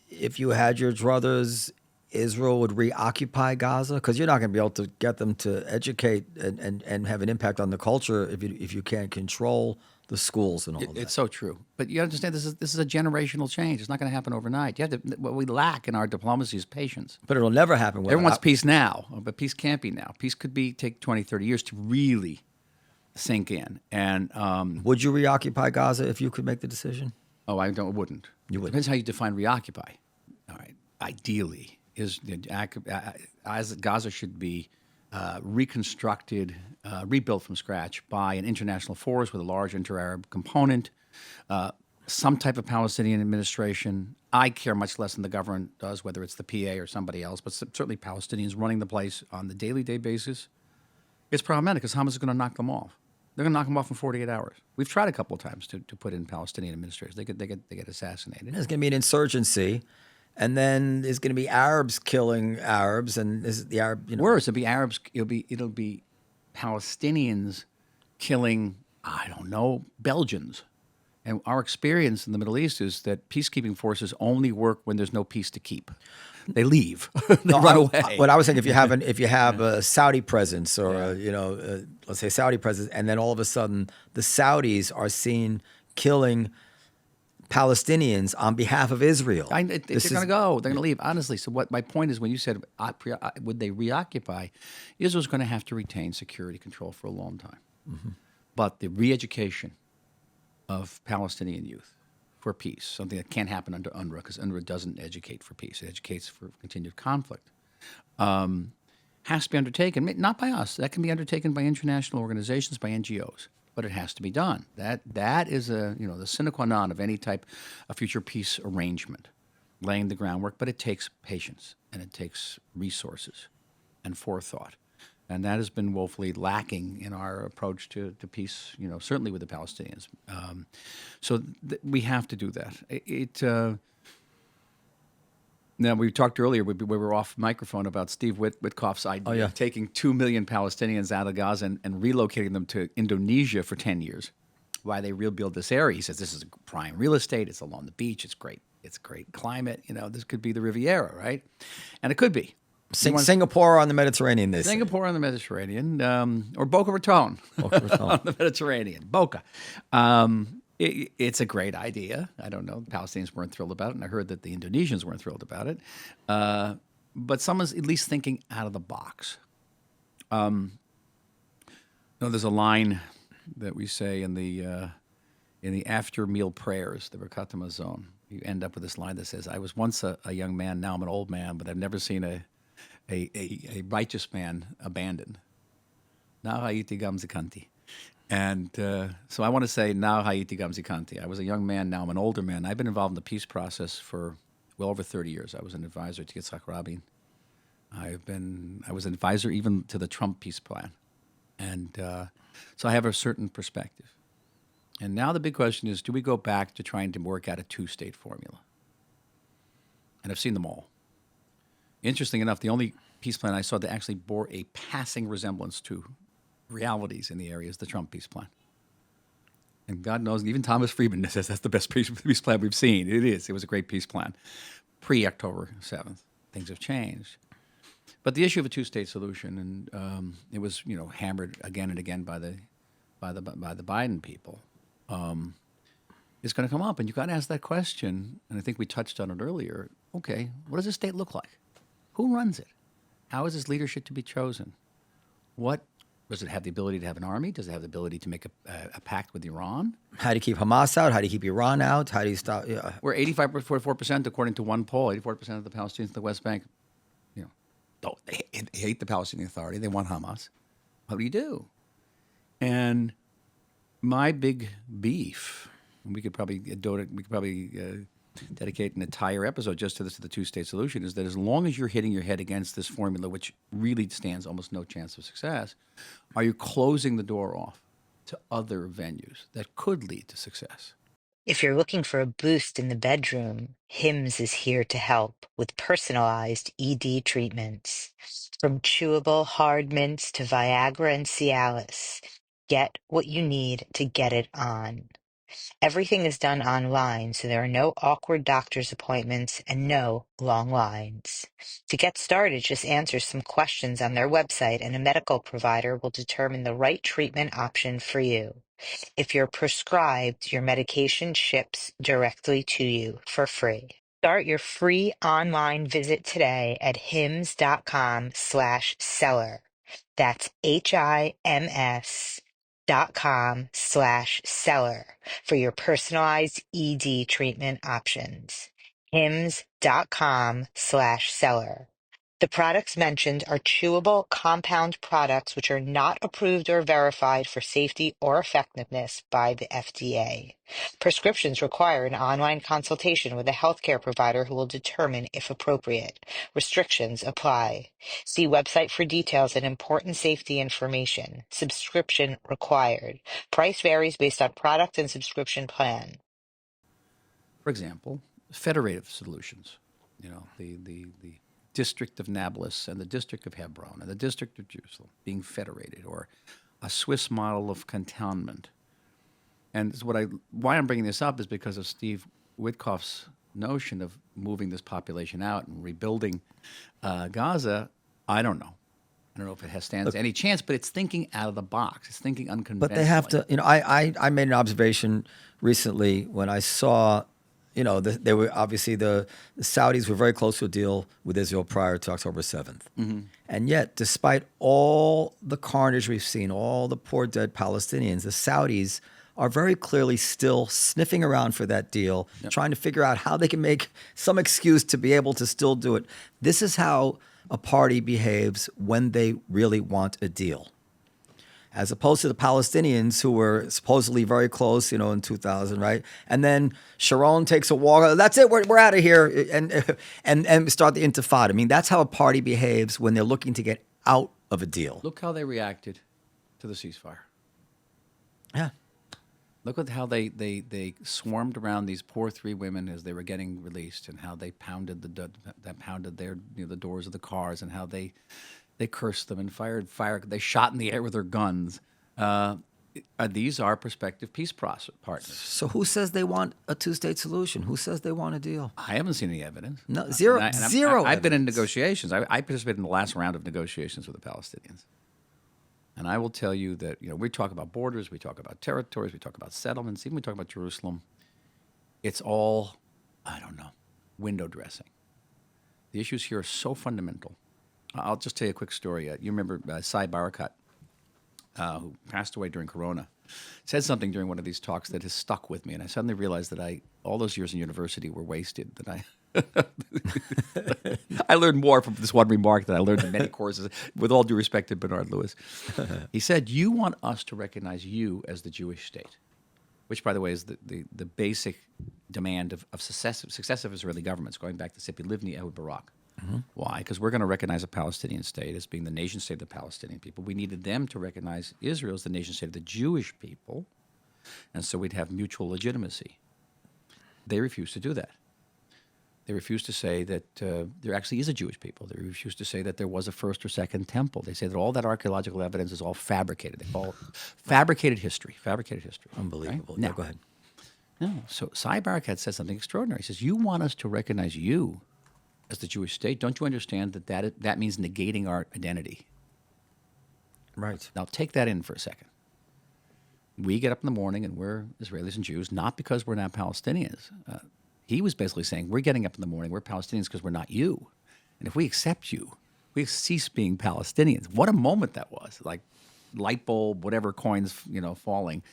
if you had your druthers, Israel would reoccupy Gaza? Because you're not going to be able to get them to educate and have an impact on the culture if you can't control the schools and all of that. It's so true. But you understand this is a generational change. It's not going to happen overnight. You have to, what we lack in our diplomacy is patience. But it'll never happen. Everyone wants peace now, but peace can't be now. Peace could take 20, 30 years to really sink in. And would you reoccupy Gaza if you could make the decision? Oh, I wouldn't. You wouldn't. Depends how you define reoccupy. All right. Ideally, Gaza should be reconstructed, rebuilt from scratch by an international force with a large inter-Arab component, some type of Palestinian administration. I care much less than the government does, whether it's the PA or somebody else, but certainly Palestinians running the place on the daily basis. It's problematic because Hamas is going to knock them off. They're going to knock them off in 48 hours. We've tried a couple of times to put in Palestinian administrators. They get assassinated. There's going to be an insurgency. And then there's going to be Arabs killing Arabs, and is the Arab worse. It'll be Arabs. It'll be Palestinians killing Belgians. And our experience in the Middle East is that peacekeeping forces only work when there's no peace to keep. They leave. They run away. What I was saying, if you have a Saudi presence or let's say Saudi presence, and then all of a sudden the Saudis are seen killing Palestinians on behalf of Israel. They're going to go. They're going to leave. Honestly, so what my point is when you said, would they reoccupy, Israel's going to have to retain security control for a long time. Mm-hmm. But the re-education of Palestinian youth for peace, something that can't happen under UNRWA, because UNRWA doesn't educate for peace. It educates for continued conflict. Has to be undertaken, not by us. That can be undertaken by international organizations, by NGOs. But it has to be done. That is the sine qua non of any type of future peace arrangement, laying the groundwork. But it takes patience and it takes resources and forethought, and that has been woefully lacking in our approach to peace. Certainly with the Palestinians. So we have to do that. Now, we talked earlier, we were off microphone, about Steve Witkoff's idea of taking 2 million Palestinians out of Gaza and relocating them to Indonesia for 10 years. Why they rebuild this area? He says this is prime real estate. It's along the beach. It's great. It's great climate. This could be the Riviera, right? And it could be. Singapore on the Mediterranean. Singapore on the Mediterranean, or Boca Raton, on the Mediterranean. Boca. It's a great idea. I don't know. The Palestinians weren't thrilled about it, and I heard that the Indonesians weren't thrilled about it. But someone's at least thinking out of the box. There's a line that we say in the after meal prayers, the Birkat Hamazon. You end up with this line that says, "I was once a young man, now I'm an old man, but I've never seen a righteous man abandoned." Na hayiti gam zikanti. And so I want to say, now hayiti gam zikanti. I was a young man, now I'm an older man. I've been involved in the peace process for well over 30 years. I was an advisor to Yitzhak Rabin. I was an advisor even to the Trump peace plan. And so I have a certain perspective. And now the big question is, do we go back to trying to work out a two-state formula? And I've seen them all. Interesting enough, the only peace plan I saw that actually bore a passing resemblance to realities in the area is the Trump peace plan. And God knows, even Thomas Friedman says that's the best peace plan we've seen. It is. It was a great peace plan. Pre-October 7th. Things have changed. But the issue of a two-state solution, and it was hammered again and again by the Biden people, is going to come up. And you've got to ask that question, and I think we touched on it earlier. Okay, what does this state look like? Who runs it? How is this leadership to be chosen? Does it have the ability to have an army? Does it have the ability to make a pact with Iran? How do you keep Hamas out? How do you keep Iran out? How do you stop? Yeah. We're 84%, according to one poll, 84% of the Palestinians in the West Bank, they hate the Palestinian Authority. They want Hamas. What do you do? And my big beef, and we could probably dedicate an entire episode just to this, to the two-state solution, is that as long as you're hitting your head against this formula, which really stands almost no chance of success, are you closing the door off to other venues that could lead to success? If you're looking for a boost in the bedroom, Hims is here to help with personalized ED treatments. From chewable hard mints to Viagra and Cialis, get what you need to get it on. Everything is done online, so there are no awkward doctor's appointments and no long lines. To get started, just answer some questions on their website, and a medical provider will determine the right treatment option for you. If you're prescribed, your medication ships directly to you for free. Start your free online visit today at hims.com/seller. That's HIMS.com/seller for your personalized ED treatment options. HIMS.com/seller. The products mentioned are chewable compound products which are not approved or verified for safety or effectiveness by the FDA. Prescriptions require an online consultation with a healthcare provider who will determine if appropriate. Restrictions apply. See website for details and important safety information. Subscription required. Price varies based on product and subscription plan. For example, federative solutions. The District of Nablus and the District of Hebron and the District of Jerusalem being federated, or a Swiss model of cantonment. And why I'm bringing this up is because of Steve Witkoff's notion of moving this population out and rebuilding Gaza. I don't know. I don't know if it stands any chance, but it's thinking out of the box. It's thinking unconventionally. But they have to, I made an observation recently when I saw, they were obviously the Saudis were very close to a deal with Israel prior to October 7th. Mm-hmm. And yet, despite all the carnage we've seen, all the poor dead Palestinians, the Saudis are very clearly still sniffing around for that deal, trying to figure out how they can make some excuse to be able to still do it. This is how a party behaves when they really want a deal, as opposed to the Palestinians who were supposedly very close, in 2000, right? And then Sharon takes a walk. That's it. We're out of here, and start the intifada. I mean, that's how a party behaves when they're looking to get out of a deal. Look how they reacted to the ceasefire. Yeah. Look at how they swarmed around these poor three women as they were getting released, and how they pounded the doors of the cars, and how they cursed them and fired fire. They shot in the air with their guns. These are prospective peace partners. So who says they want a two-state solution? Who says they want a deal? I haven't seen any evidence. No, zero. I've been in negotiations. I participated in the last round of negotiations with the Palestinians. And I will tell you that, we talk about borders, we talk about territories, we talk about settlements, even we talk about Jerusalem. It's all, window dressing. The issues here are so fundamental. I'll just tell you a quick story. You remember Sai Barakat, who passed away during Corona, said something during one of these talks that has stuck with me. And I suddenly realized that all those years in university were wasted, that I learned more from this one remark than I learned in many courses, with all due respect to Bernard Lewis. He said, you want us to recognize you as the Jewish state, which, by the way, is the basic demand of successive Israeli governments, going back to Tzipi Livni, Ehud Barak. Mm-hmm. Why? Because we're going to recognize a Palestinian state as being the nation state of the Palestinian people. We needed them to recognize Israel as the nation state of the Jewish people, and so we'd have mutual legitimacy. They refused to do that. They refused to say that there actually is a Jewish people. They refused to say that there was a first or second temple. They say that all that archaeological evidence is all fabricated. They call it fabricated history. Unbelievable. Right? Yeah, go ahead. No. So Sai Barakat said something extraordinary. He says, you want us to recognize you as the Jewish state? Don't you understand that means negating our identity? Right. Now take that in for a second. We get up in the morning and we're Israelis and Jews, not because we're not Palestinians. He was basically saying, we're getting up in the morning, we're Palestinians because we're not you. And if we accept you, we cease being Palestinians. What a moment that was. Like light bulb, whatever coins, falling.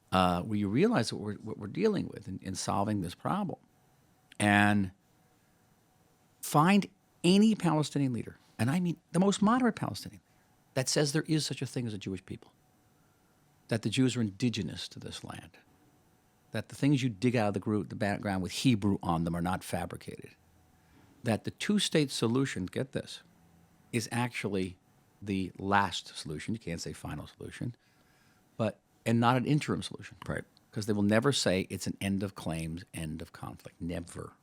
Where you realize what we're dealing with in solving this problem. And find any Palestinian leader, and I mean the most moderate Palestinian, that says there is such a thing as a Jewish people, that the Jews are indigenous to this land, that the things you dig out of the background with Hebrew on them are not fabricated. That the two-state solution, get this, is actually the last solution. You can't say final solution, and not an interim solution. Right. Because they will never say it's an end of claims, end of conflict. Never.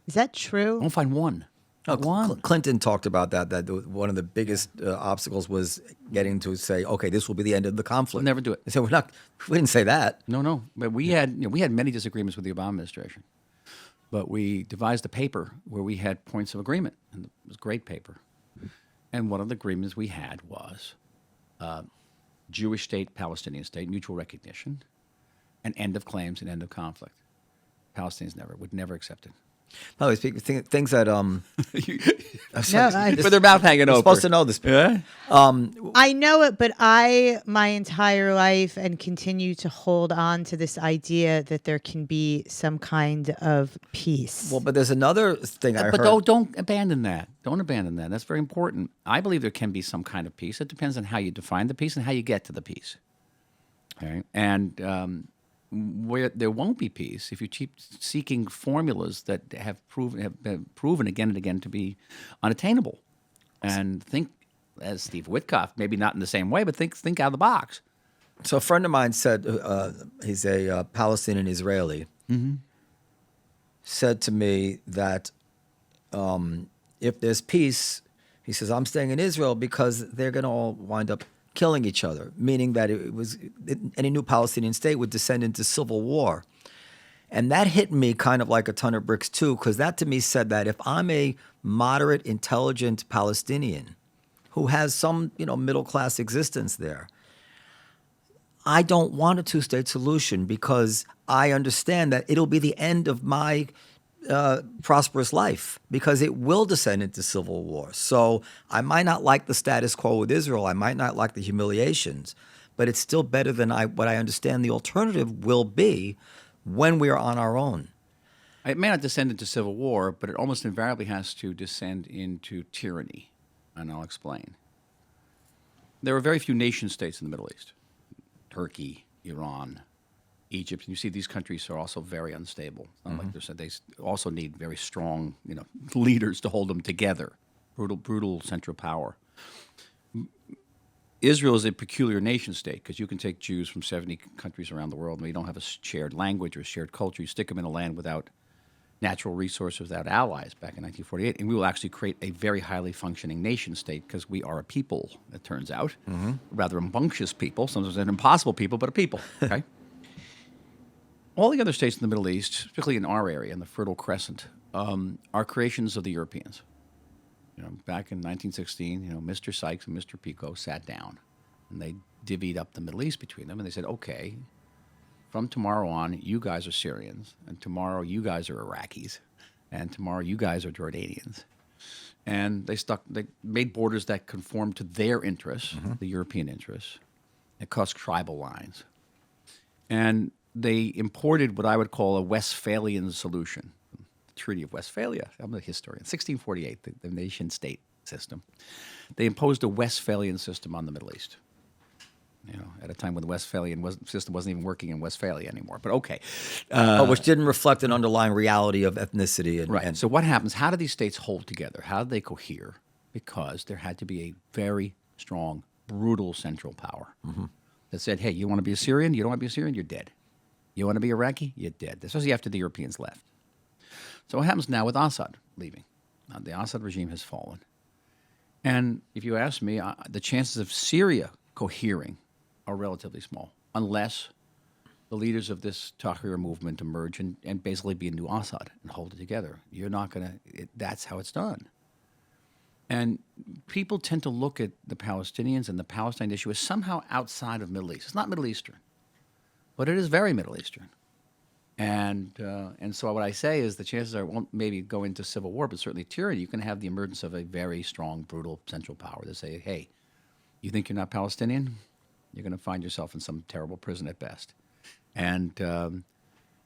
Is that true? I won't find one. No, Not one. Clinton talked about that one of the biggest obstacles was getting to say, okay, this will be the end of the conflict. We'll never do it. They said, we didn't say that. No. But we had many disagreements with the Obama administration. But we devised a paper where we had points of agreement, and it was a great paper. And one of the agreements we had was Jewish state, Palestinian state, mutual recognition, and end of claims and end of conflict. Palestinians would never accept it. By the way, things that With their mouth hanging you're open. supposed to know this. Yeah? I know it, but my entire life and continue to hold on to this idea that there can be some kind of peace. Well, but there's another thing I But heard. don't abandon that. Don't abandon that. That's very important. I believe there can be some kind of peace. It depends on how you define the peace and how you get to the peace. Okay? And where there won't be peace, if you keep seeking formulas that have been proven again and again to be unattainable, and think, as Steve Witkoff, maybe not in the same way, but think out of the box. So a friend of mine said, he's a Palestinian Israeli, said to me that if there's peace, he says, I'm staying in Israel because they're going to all wind up killing each other, meaning that any new Palestinian state would descend into civil war. And that hit me kind of like a ton of bricks too, because that to me said that if I'm a moderate, intelligent Palestinian who has some, middle-class existence there, I don't want a two-state solution because I understand that it'll be the end of my prosperous life because it will descend into civil war. So I might not like the status quo with Israel. I might not like the humiliations, but it's still better than what I understand the alternative will be when we are on our own. It may not descend into civil war, but it almost invariably has to descend into tyranny, and I'll explain. There are very few nation states in the Middle East. Turkey, Iran, Egypt, and you see these countries are also very unstable. Like they also need very strong, leaders to hold them together. Brutal central power. Israel is a peculiar nation state because you can take Jews from 70 countries around the world and we don't have a shared language or shared culture. You stick them in a land without natural resources, without allies back in 1948, and we will actually create a very highly functioning nation state because we are a people, it turns out. Rather rambunctious people, sometimes an impossible people, but a people, okay? All the other states in the Middle East, particularly in our area, in the Fertile Crescent, are creations of the Europeans. Back in 1916, Mr. Sykes and Mr. Picot sat down, and they divvied up the Middle East between them, and they said, okay, from tomorrow on, you guys are Syrians, and tomorrow you guys are Iraqis, and tomorrow you guys are Jordanians. And they made borders that conformed to their interests, the European interests. It caused tribal lines. And they imported what I would call a Westphalian solution, the Treaty of Westphalia. I'm a historian. 1648, the nation-state system. They imposed a Westphalian system on the Middle East. At a time when the Westphalian system wasn't even working in Westphalia anymore. But okay. Which didn't reflect an underlying reality of ethnicity. Right. So what happens? How do these states hold together? How do they cohere? Because there had to be a very strong, brutal central power that said, hey, you want to be a Syrian? You don't want to be a Syrian? You're dead. You want to be Iraqi? You're dead. Especially after the Europeans left. So what happens now with Assad leaving? Now, the Assad regime has fallen. And if you ask me, the chances of Syria cohering are relatively small, unless the leaders of this Tahrir movement emerge and basically be a new Assad and hold it together. You're not going to, that's how it's done. And people tend to look at the Palestinians and the Palestine issue as somehow outside of Middle East. It's not Middle Eastern, but it is very Middle Eastern. And so what I say is the chances are it won't maybe go into civil war, but certainly tyranny. You can have the emergence of a very strong, brutal central power that say, hey, you think you're not Palestinian? You're going to find yourself in some terrible prison at best. And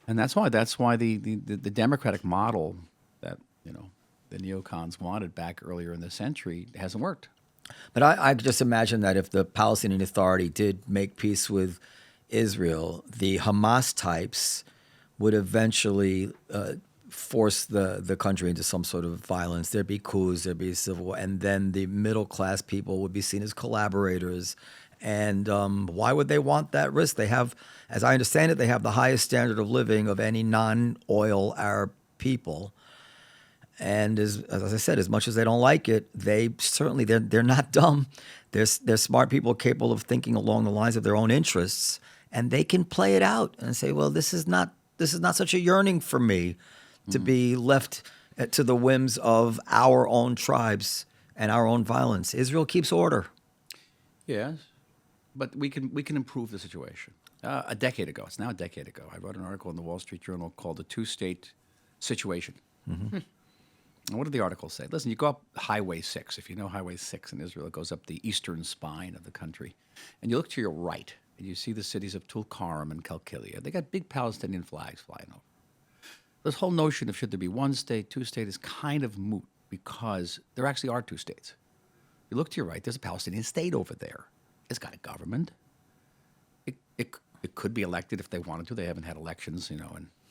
that's why the democratic model that the neocons wanted back earlier in the century hasn't worked. But I just imagine that if the Palestinian Authority did make peace with Israel, the Hamas types would eventually force the country into some sort of violence. There'd be coups, there'd be civil war, and then the middle class people would be seen as collaborators. And why would they want that risk? They have, as I understand it, they have the highest standard of living of any non-oil Arab people. And as I said, as much as they don't like it, they're not dumb. They're smart people capable of thinking along the lines of their own interests, and they can play it out and say, well, this is not such a yearning for me to be left to the whims of our own tribes and our own violence. Israel keeps order. Yes, but we can improve the situation. A decade ago, it's now a decade ago, I wrote an article in the Wall Street Journal called "The Two-State Situation." Mm-hmm. And what did the article say? Listen, you go up Highway 6. If you know Highway 6 in Israel, it goes up the eastern spine of the country. And you look to your right, and you see the cities of Tulkarm and Qalqilia. They got big Palestinian flags flying over. This whole notion of should there be one state, two state is kind of moot because there actually are two states. You look to your right, there's a Palestinian state over there. It's got a government. It could be elected if they wanted to. They haven't had elections, in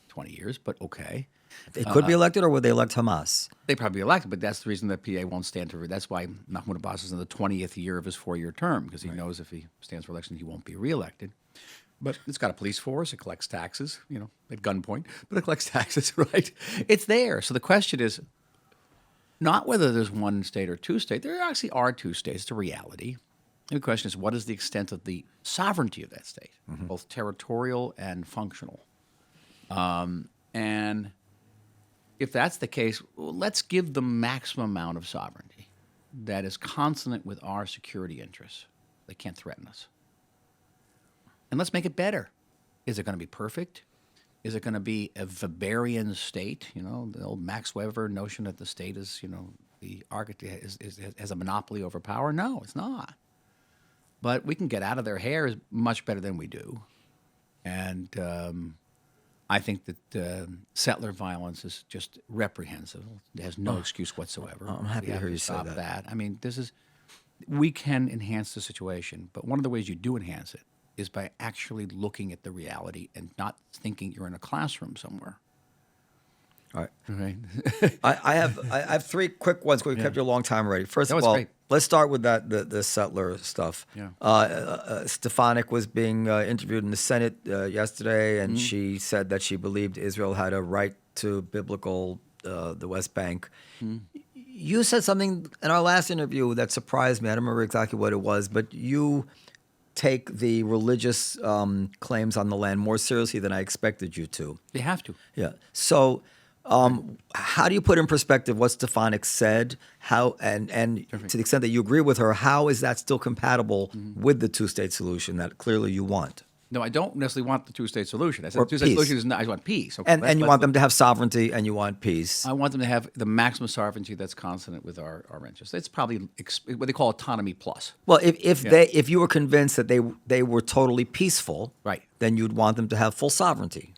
20 years, but okay. They could be elected, or would they elect Hamas? They probably be elected, but that's the reason that PA won't stand for. That's why Mahmoud Abbas is in the 20th year of his 4-year term, because he knows if he stands for election, he won't be reelected. But it's got a police force. It collects taxes, at gunpoint, but it collects taxes, right? It's there. So the question is not whether there's one state or two states. There actually are two states. It's a reality. And the question is, what is the extent of the sovereignty of that state, both territorial and functional? And if that's the case, let's give the maximum amount of sovereignty that is consonant with our security interests. They can't threaten us. And let's make it better. Is it going to be perfect? Is it going to be a Weberian state? The old Max Weber notion that the state is, the architect has a monopoly over power? No, it's not. But we can get out of their hair much better than we do. And I think that settler violence is just reprehensible. It has no excuse whatsoever. I'm happy to hear you say stop that. I mean, we can enhance the situation, but one of the ways you do enhance it is by actually looking at the reality and not thinking you're in a classroom somewhere. All right. Okay. I have three quick ones. We kept you a long time already. First That of was all, great. let's start with the settler stuff. Yeah. Stefanik was being interviewed in the Senate yesterday, and she said that she believed Israel had a right to biblical the West Bank. You said something in our last interview that surprised me. I don't remember exactly what it was, but you take the religious claims on the land more seriously than I expected you to. They have to. Yeah. So how do you put in perspective what Stefanik said? How and to the extent that you agree with her, how is that still compatible with the two-state solution that clearly you want? No, I don't necessarily want the two-state solution. I said Or the two-state peace. solution is not. I want peace. Okay, And you want them to have sovereignty and you want peace. I want them to have the maximum sovereignty that's consonant with our interests. It's probably what they call autonomy plus. Well, if you were convinced that they were totally peaceful, Right. then you'd want them to have full sovereignty.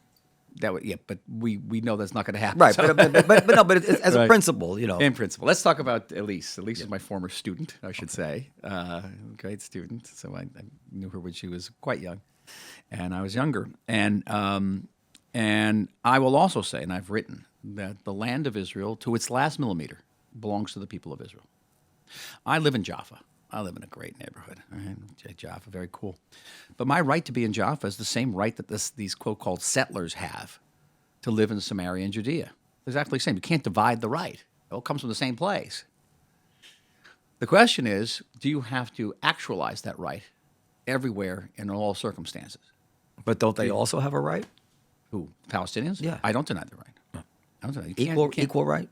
That would, but we know that's not going to happen. Right, So- but it's, as a Right. principle, In principle. Let's talk about Elise. Elise is my former student, I should say. Great student. So I knew her when she was quite young, and I was younger. And I will also say, and I've written, that the land of Israel, to its last millimeter, belongs to the people of Israel. I live in Jaffa. I live in a great neighborhood. Right? Jaffa, very cool. But my right to be in Jaffa is the same right that these quote-called settlers have to live in Samaria and Judea. Exactly the same. You can't divide the right. It all comes from the same place. The question is, do you have to actualize that right everywhere in all circumstances? But don't they also have a right? Who? Palestinians? Yeah. I don't deny the right. I don't deny. You can't- Equal right?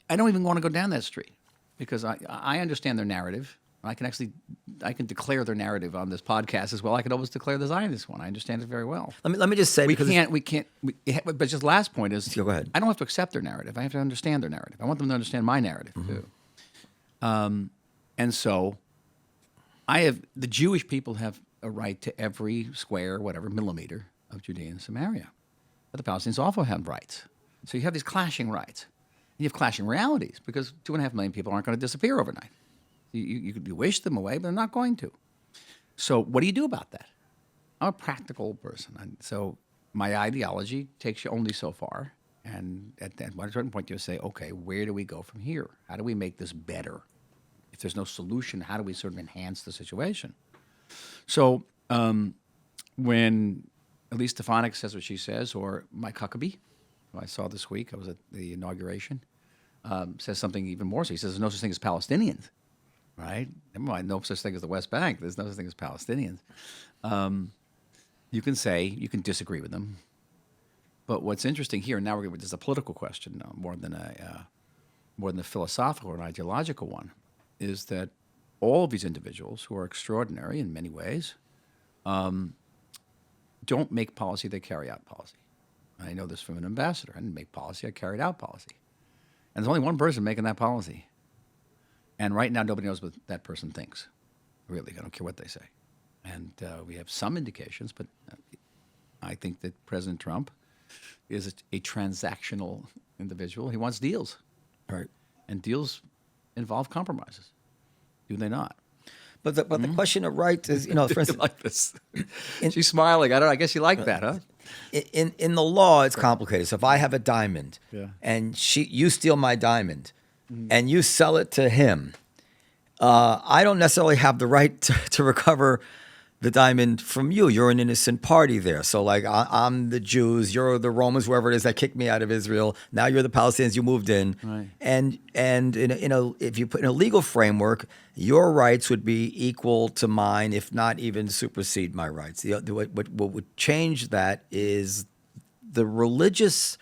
I don't even want to go down that street because I understand their narrative. I can declare their narrative on this podcast as well. I could always declare the Zionist one. I understand it very well. Let me just say But just last point is, Go ahead. I don't have to accept their narrative. I have to understand their narrative. I want them to understand my narrative too. And so, the Jewish people have a right to every square, whatever millimeter of Judea and Samaria, but the Palestinians also have rights. So you have these clashing rights. You have clashing realities because 2.5 million people aren't going to disappear overnight. You wish them away, but they're not going to. So what do you do about that? I'm a practical person. So my ideology takes you only so far. And at one certain point, you say, okay, where do we go from here? How do we make this better? If there's no solution, how do we sort of enhance the situation? So when Elise Stefanik says what she says, or Mike Huckabee, who I saw this week, I was at the inauguration, says something even more. So he says there's no such thing as Palestinians, right? Never mind, no such thing as the West Bank. There's no such thing as Palestinians. You can disagree with them. But what's interesting here, and now this is a political question more than a philosophical or an ideological one, is that all of these individuals who are extraordinary in many ways don't make policy, they carry out policy. I know this from an ambassador. I didn't make policy, I carried out policy. And there's only one person making that policy. And right now, nobody knows what that person thinks. Really, I don't care what they say. And we have some indications, but I think that President Trump is a transactional individual. He wants deals. Right. And deals involve compromises. Do they not? But the question of rights is, for instance, like this. She's smiling. I guess you like that, huh? In the law, it's complicated. So if I have a diamond, and you steal my diamond, and you sell it to him, I don't necessarily have the right to recover the diamond from you. You're an innocent party there. So like I'm the Jews, you're the Romans, whoever it is that kicked me out of Israel. Now you're the Palestinians, you moved in. Right. And if you put in a legal framework, your rights would be equal to mine, if not even supersede my rights. What would change that is the religious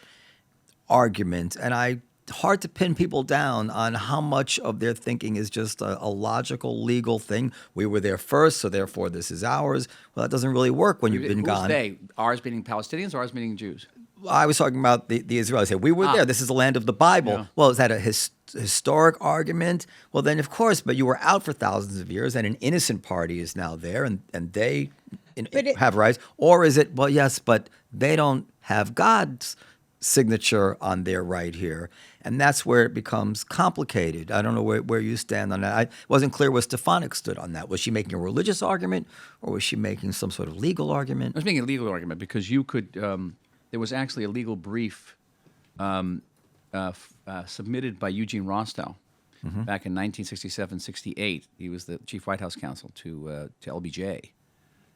argument, and hard to pin people down on how much of their thinking is just a logical, legal thing. We were there first, so therefore this is ours. Well, that doesn't really work when you've been gone. Who's they? Ours meaning Palestinians or ours meaning Jews? I was talking about the Israelis. We were there. This is the land of the Bible. Yeah. Well, is that a historic argument? Well, then, of course, but you were out for thousands of years, and an innocent party is now there, and they have rights. Or is it, well, yes, but they don't have God's signature on their right here. And that's where it becomes complicated. I don't know where you stand on that. I wasn't clear where Stefanik stood on that. Was she making a religious argument, or was she making some sort of legal argument? I was making a legal argument because you could there was actually a legal brief submitted by Eugene Rostow back in 1967-68. He was the chief White House counsel to LBJ.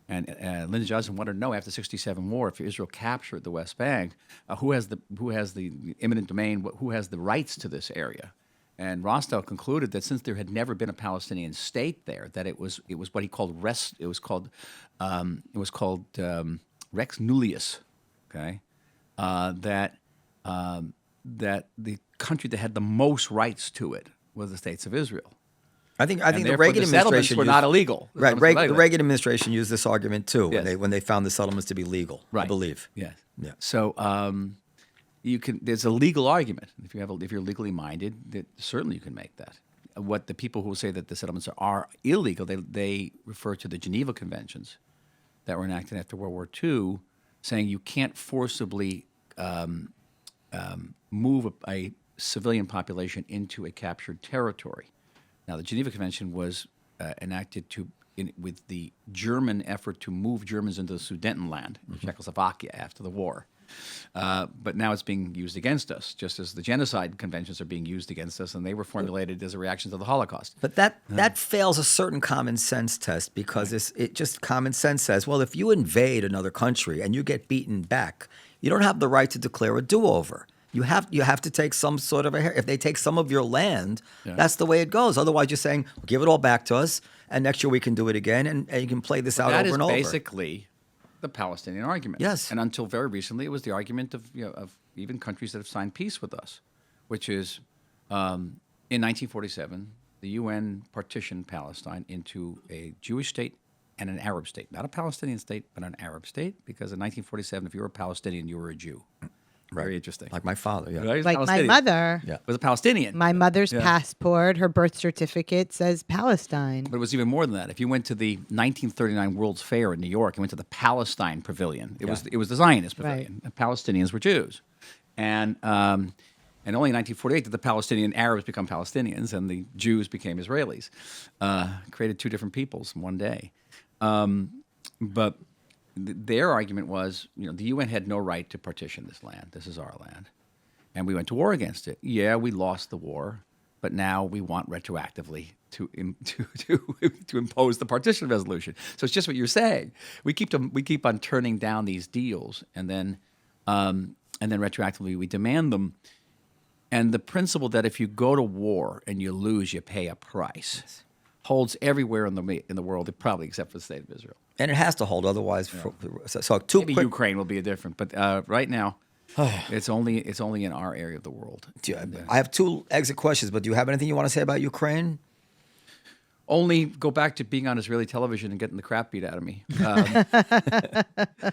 And Lyndon Johnson wanted to know, after the '67 war, if Israel captured the West Bank, who has the eminent domain, who has the rights to this area? And Rostow concluded that since there had never been a Palestinian state there, that it was what he called Rex Nullius, okay, that the country that had the most rights to it was the states of Israel. I think the Reagan administration were not illegal. Right, the Reagan administration used this argument too when they found the settlements to be legal. Right. I believe. Yes. Yeah. So there's a legal argument if you're legally minded that certainly you can make that. What the people who say that the settlements are illegal, they refer to the Geneva Conventions that were enacted after World War II, saying you can't forcibly move a civilian population into a captured territory. Now, the Geneva Convention was enacted with the German effort to move Germans into the Sudetenland, Czechoslovakia, after the war. But now it's being used against us, just as the genocide conventions are being used against us, and they were formulated as a reaction to the Holocaust. But that fails a certain common sense test, because it just common sense says, well, if you invade another country and you get beaten back, you don't have the right to declare a do-over. You have to take some sort of if they take some of your land, that's the way it goes. Otherwise, you're saying, well, give it all back to us, and next year we can do it again, and you can play this out over and over. That is basically the Palestinian argument. Yes. And until very recently, it was the argument of even countries that have signed peace with us, which is in 1947, the UN partitioned Palestine into a Jewish state and an Arab state. Not a Palestinian state, but an Arab state, because in 1947, if you were a Palestinian, you were a Jew. Right. Very interesting. Like my father, yeah. Right? Like my mother. Yeah. Was a Palestinian. My mother's passport, her birth certificate says Palestine. But it was even more than that. If you went to the 1939 World's Fair in New York and went to the Palestine Pavilion, it was the Zionist Pavilion. Right. The Palestinians were Jews. And only in 1948 did the Palestinian Arabs become Palestinians and the Jews became Israelis. Created two different peoples in one day. But their argument was, the UN had no right to partition this land. This is our land. And we went to war against it. Yeah, we lost the war, but now we want retroactively to impose the partition resolution. So it's just what you're saying. We keep on turning down these deals, and then retroactively we demand them. And the principle that if you go to war and you lose, you pay a price holds everywhere in the world, probably except for the state of Israel. And it has to hold, otherwise. Maybe Ukraine will be different, but right now. It's only in our area of the world. I have 2 exit questions, but do you have anything you want to say about Ukraine? Only go back to being on Israeli television and getting the crap beat out of me.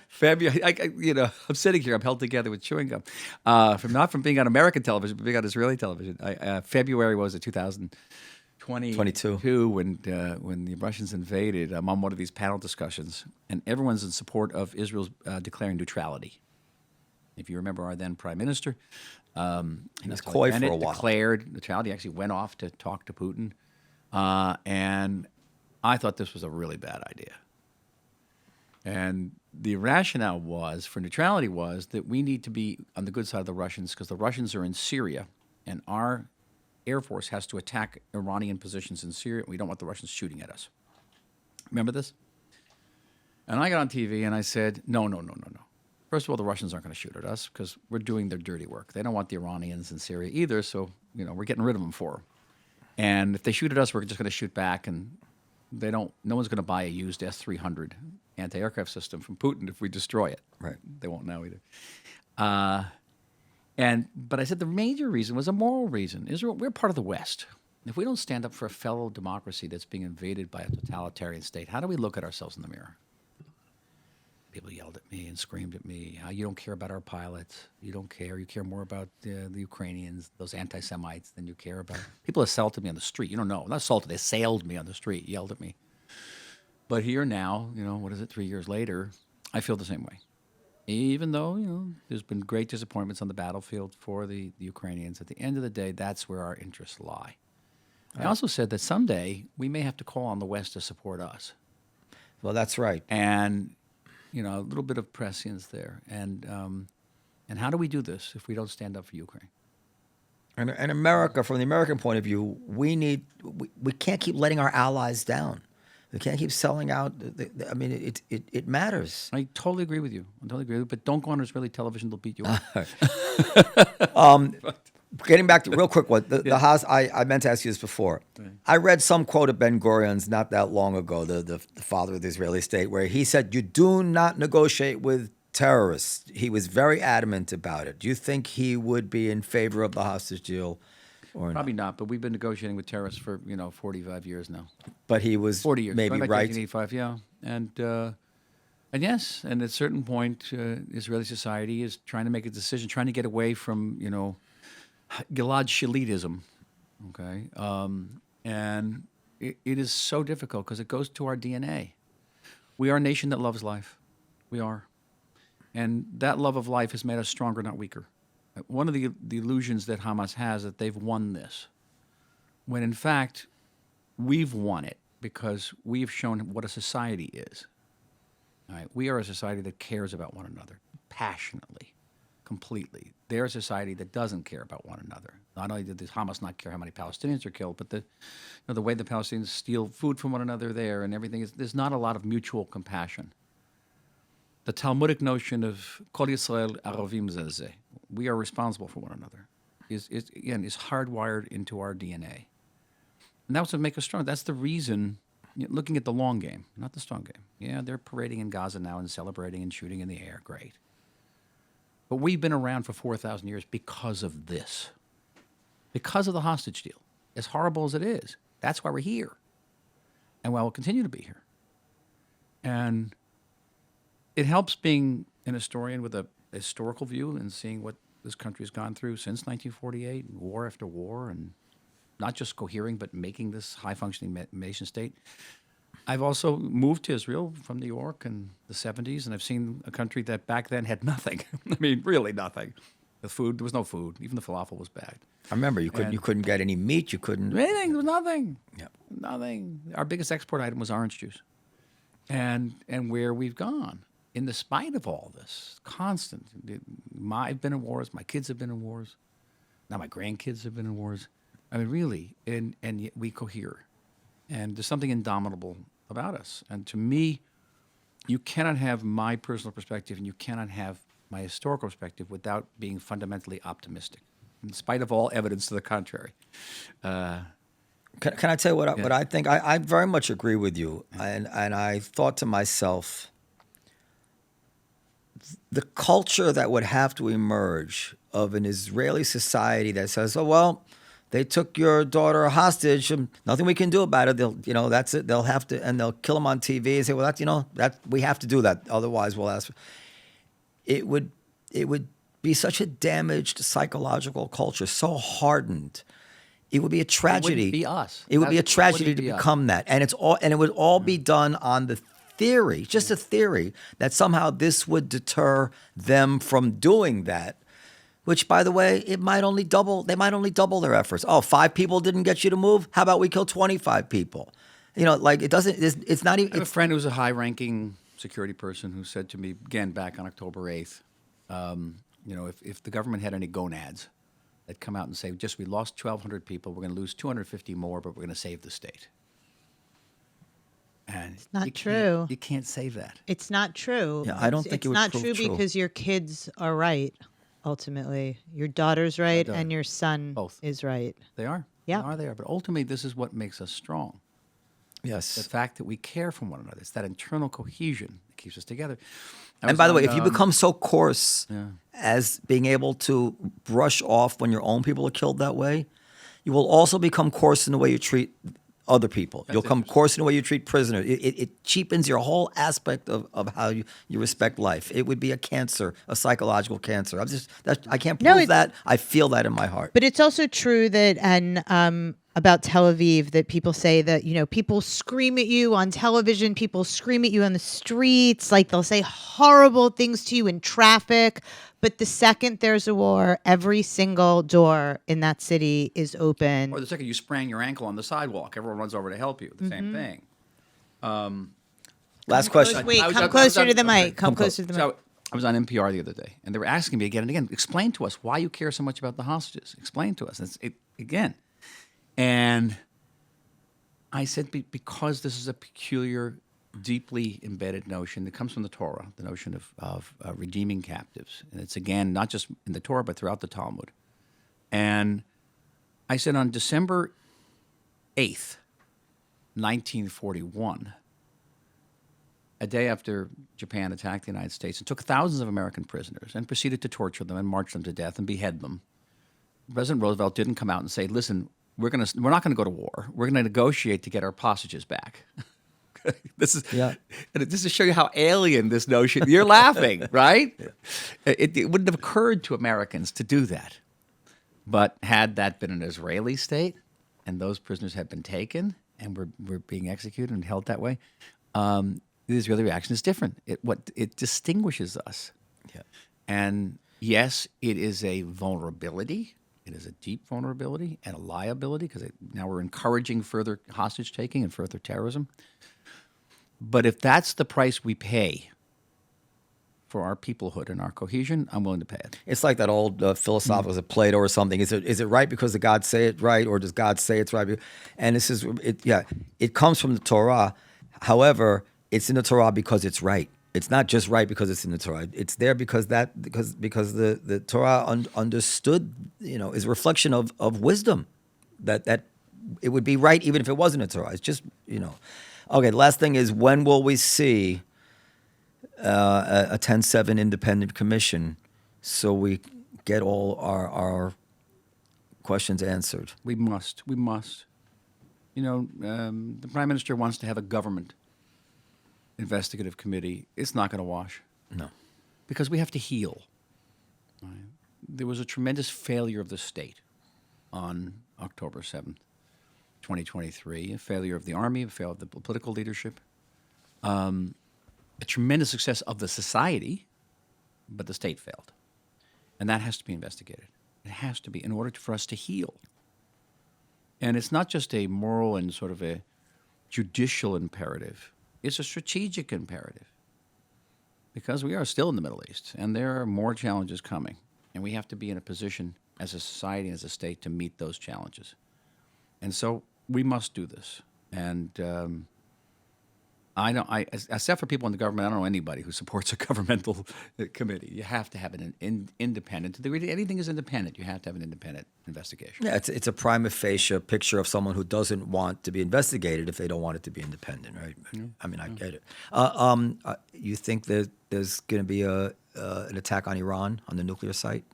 February, I'm sitting here, I'm held together with chewing gum. Not from being on American television, but being on Israeli television. February was it 2022 when the Russians invaded. I'm on one of these panel discussions, and everyone's in support of Israel's declaring neutrality. If you remember our then prime minister, he was coy for a while. Declared neutrality. Actually went off to talk to Putin, and I thought this was a really bad idea. And the rationale for neutrality was that we need to be on the good side of the Russians because the Russians are in Syria, and our Air Force has to attack Iranian positions in Syria. We don't want the Russians shooting at us. Remember this? And I got on TV and I said, no. First of all, the Russians aren't going to shoot at us because we're doing their dirty work. They don't want the Iranians in Syria either, so we're getting rid of them for them. And if they shoot at us, we're just going to shoot back, and no one's going to buy a used S-300 anti-aircraft system from Putin if we destroy it. Right. They won't now either. But I said the major reason was a moral reason. Israel, we're part of the West. If we don't stand up for a fellow democracy that's being invaded by a totalitarian state, how do we look at ourselves in the mirror? People yelled at me and screamed at me. You don't care about our pilots. You don't care. You care more about the Ukrainians, those anti-Semites, than you care about. People assaulted me on the street. You don't know. Not assaulted. They assailed me on the street, yelled at me. But here now, 3 years later, I feel the same way. Even though, there's been great disappointments on the battlefield for the Ukrainians, at the end of the day, that's where our interests lie. I also said that someday we may have to call on the West to support us. Well, that's right. And a little bit of prescience there. And how do we do this if we don't stand up for Ukraine? And America, from the American point of view, we can't keep letting our allies down. We can't keep selling out. It matters. I totally agree with you. But don't go on Israeli television; they'll beat you up. Getting back to real quick, the Haas. I meant to ask you this before. Right. I read some quote of Ben Gurion's not that long ago, the father of the Israeli state, where he said, "You do not negotiate with terrorists." He was very adamant about it. Do you think he would be in favor of the hostage deal? Probably not, but we've been negotiating with terrorists for 45 years now. But he was 40 years, maybe back right. 1985, yeah, and yes, and at a certain point, Israeli society is trying to make a decision, trying to get away from Gilad Shalitism, okay, and it is so difficult because it goes to our DNA. We are a nation that loves life, we are, and that love of life has made us stronger, not weaker. One of the illusions that Hamas has that they've won this, when in fact we've won it because we've shown what a society is. All right? We are a society that cares about one another passionately, completely. They're a society that doesn't care about one another. Not only did Hamas not care how many Palestinians are killed, but the way the Palestinians steal food from one another there and everything there's not a lot of mutual compassion. The Talmudic notion of Kol Yisrael Aravim Zeh, we are responsible for one another, is hardwired into our DNA. And that's what makes us strong. That's the reason, looking at the long game, not the strong game. Yeah, they're parading in Gaza now and celebrating and shooting in the air. Great. But we've been around for 4,000 years because of this, because of the hostage deal. As horrible as it is, that's why we're here. And why we'll continue to be here. And it helps being an historian with a historical view and seeing what this country's gone through since 1948, war after war, and not just cohering, but making this high-functioning nation state. I've also moved to Israel from New York in the 70s, and I've seen a country that back then had nothing. I mean, really nothing. The food, there was no food. Even the falafel was bad. I remember you couldn't get any meat. You couldn't anything. There was nothing. Yeah. Nothing. Our biggest export item was orange juice, and where we've gone. in the spite of all this, constant. I've been in wars. My kids have been in wars. Now my grandkids have been in wars. I mean, really, and yet we cohere. And there's something indomitable about us. And to me, you cannot have my personal perspective and you cannot have my historical perspective without being fundamentally optimistic, in spite of all evidence to the contrary. Can I tell you what I think? I very much agree with you. And I thought to myself, the culture that would have to emerge of an Israeli society that says, oh, well, they took your daughter hostage, and nothing we can do about it. They'll, that's it. They'll have to, and they'll kill them on TV and say, well, that we have to do that. Otherwise, we'll ask. It would be such a damaged psychological culture, so hardened. It would be a tragedy. It wouldn't be us. It would be a tragedy to become that, and it would all be done on the theory, just a theory that somehow this would deter them from doing that. Which, by the way, they might only double their efforts. Oh, 5 people didn't get you to move? How about we kill 25 people? It doesn't. It's not even. I have a friend who's a high-ranking security person who said to me again back on October 8th, if the government had any gonads, they'd come out and say, "Just we lost 1,200 people. We're going to lose 250 more, but we're going to save the state." And it's not true. You can't say that. It's not true. Yeah, I don't think it would prove prove true. It's not true because your kids are right. Ultimately, your daughter's right and your son Both. is right. They are. Yeah. They are. But ultimately, this is what makes us strong. Yes. The fact that we care for one another. It's that internal cohesion that keeps us together. And by the way, if you become so coarse as being able to brush off when your own people are killed that way, you will also become coarse in the way you treat other people. You'll become coarse in the way you treat prisoners. It cheapens your whole aspect of how you respect life. It would be a cancer, a psychological cancer. I can't prove that. I feel that in my heart. But it's also true that, about Tel Aviv, that people say that, people scream at you on television, people scream at you on the streets, like they'll say horrible things to you in traffic. But the second there's a war, every single door in that city is open. Or the second you sprain your ankle on the sidewalk, everyone runs over to help you. The same thing. Last question. Come closer to the mic. Come closer to the mic. So I was on NPR the other day, and they were asking me again and again, explain to us why you care so much about the hostages. Explain to us. Again. And I said, because this is a peculiar, deeply embedded notion that comes from the Torah, the notion of redeeming captives. And it's, again, not just in the Torah, but throughout the Talmud. And I said on December 8th, 1941, a day after Japan attacked the United States and took thousands of American prisoners and proceeded to torture them and march them to death and behead them, President Roosevelt didn't come out and say, listen, we're not going to go to war. We're going to negotiate to get our hostages back. This is to show you how alien this notion. You're laughing, right? Yeah. It wouldn't have occurred to Americans to do that. But had that been an Israeli state, and those prisoners had been taken and were being executed and held that way, the Israeli reaction is different. It distinguishes us. Yeah. And yes, it is a vulnerability. It is a deep vulnerability and a liability because now we're encouraging further hostage taking and further terrorism. But if that's the price we pay for our peoplehood and our cohesion, I'm willing to pay it. It's like that old philosophical, is it Plato or something? Is it right because the gods say it right, or does God say it's right? And it comes from the Torah. However, it's in the Torah because it's right. It's not just right because it's in the Torah. It's there because the Torah understood, is a reflection of wisdom, that it would be right even if it wasn't a Torah. It's just, Okay, the last thing is, when will we see a 10-7 independent commission so we get all our questions answered? We must. The Prime Minister wants to have a government investigative committee. It's not going to wash. No. Because we have to heal. Right? There was a tremendous failure of the state on October 7th, 2023. A failure of the army, a failure of the political leadership. A tremendous success of the society, but the state failed. And that has to be investigated. It has to be in order for us to heal. And it's not just a moral and sort of a judicial imperative. It's a strategic imperative. because we are still in the Middle East, and there are more challenges coming, and we have to be in a position as a society, as a state, to meet those challenges. And so we must do this. And except for people in the government, I don't know anybody who supports a governmental committee. You have to have an independent. To the degree anything is independent, you have to have an independent investigation. Yeah, it's a prima facie picture of someone who doesn't want to be investigated if they don't want it to be independent, right? I mean, I get it. You think that there's going to be an attack on Iran, on the nuclear site?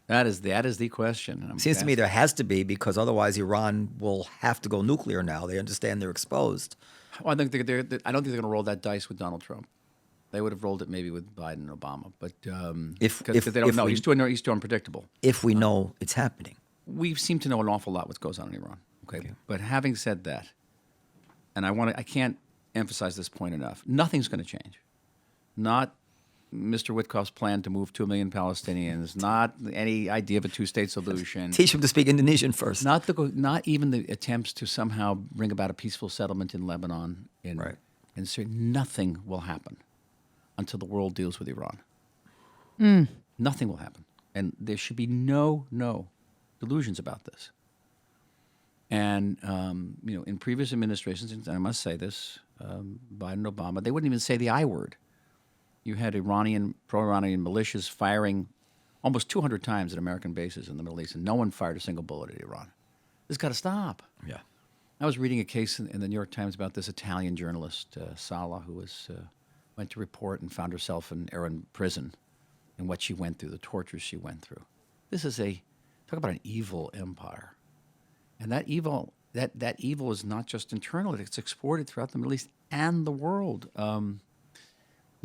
That is the question. Seems to me there has to be, because otherwise Iran will have to go nuclear now. They understand they're exposed. Well, I don't think they're going to roll that dice with Donald Trump. They would have rolled it maybe with Biden and Obama, but if they don't know, he's too unpredictable. If we know it's happening, we seem to know an awful lot what goes on in Iran. Okay, but having said that, and I can't emphasize this point enough. Nothing's going to change. Not Mr. Witkoff's plan to move 2 million Palestinians, not any idea of a two-state solution. Teach him to speak Indonesian first. Not even the attempts to somehow bring about a peaceful settlement in Lebanon. Right. And so nothing will happen until the world deals with Iran. Nothing will happen. And there should be no delusions about this. And, in previous administrations, and I must say this, Biden and Obama, they wouldn't even say the I word. You had pro-Iranian militias firing almost 200 times at American bases in the Middle East, and no one fired a single bullet at Iran. This has got to stop. Yeah. I was reading a case in the New York Times about this Italian journalist, Sala, who went to report and found herself in Oren prison, and what she went through, the tortures she went through. This is talk about an evil empire. And that evil is not just internal, it's exported throughout the Middle East and the world.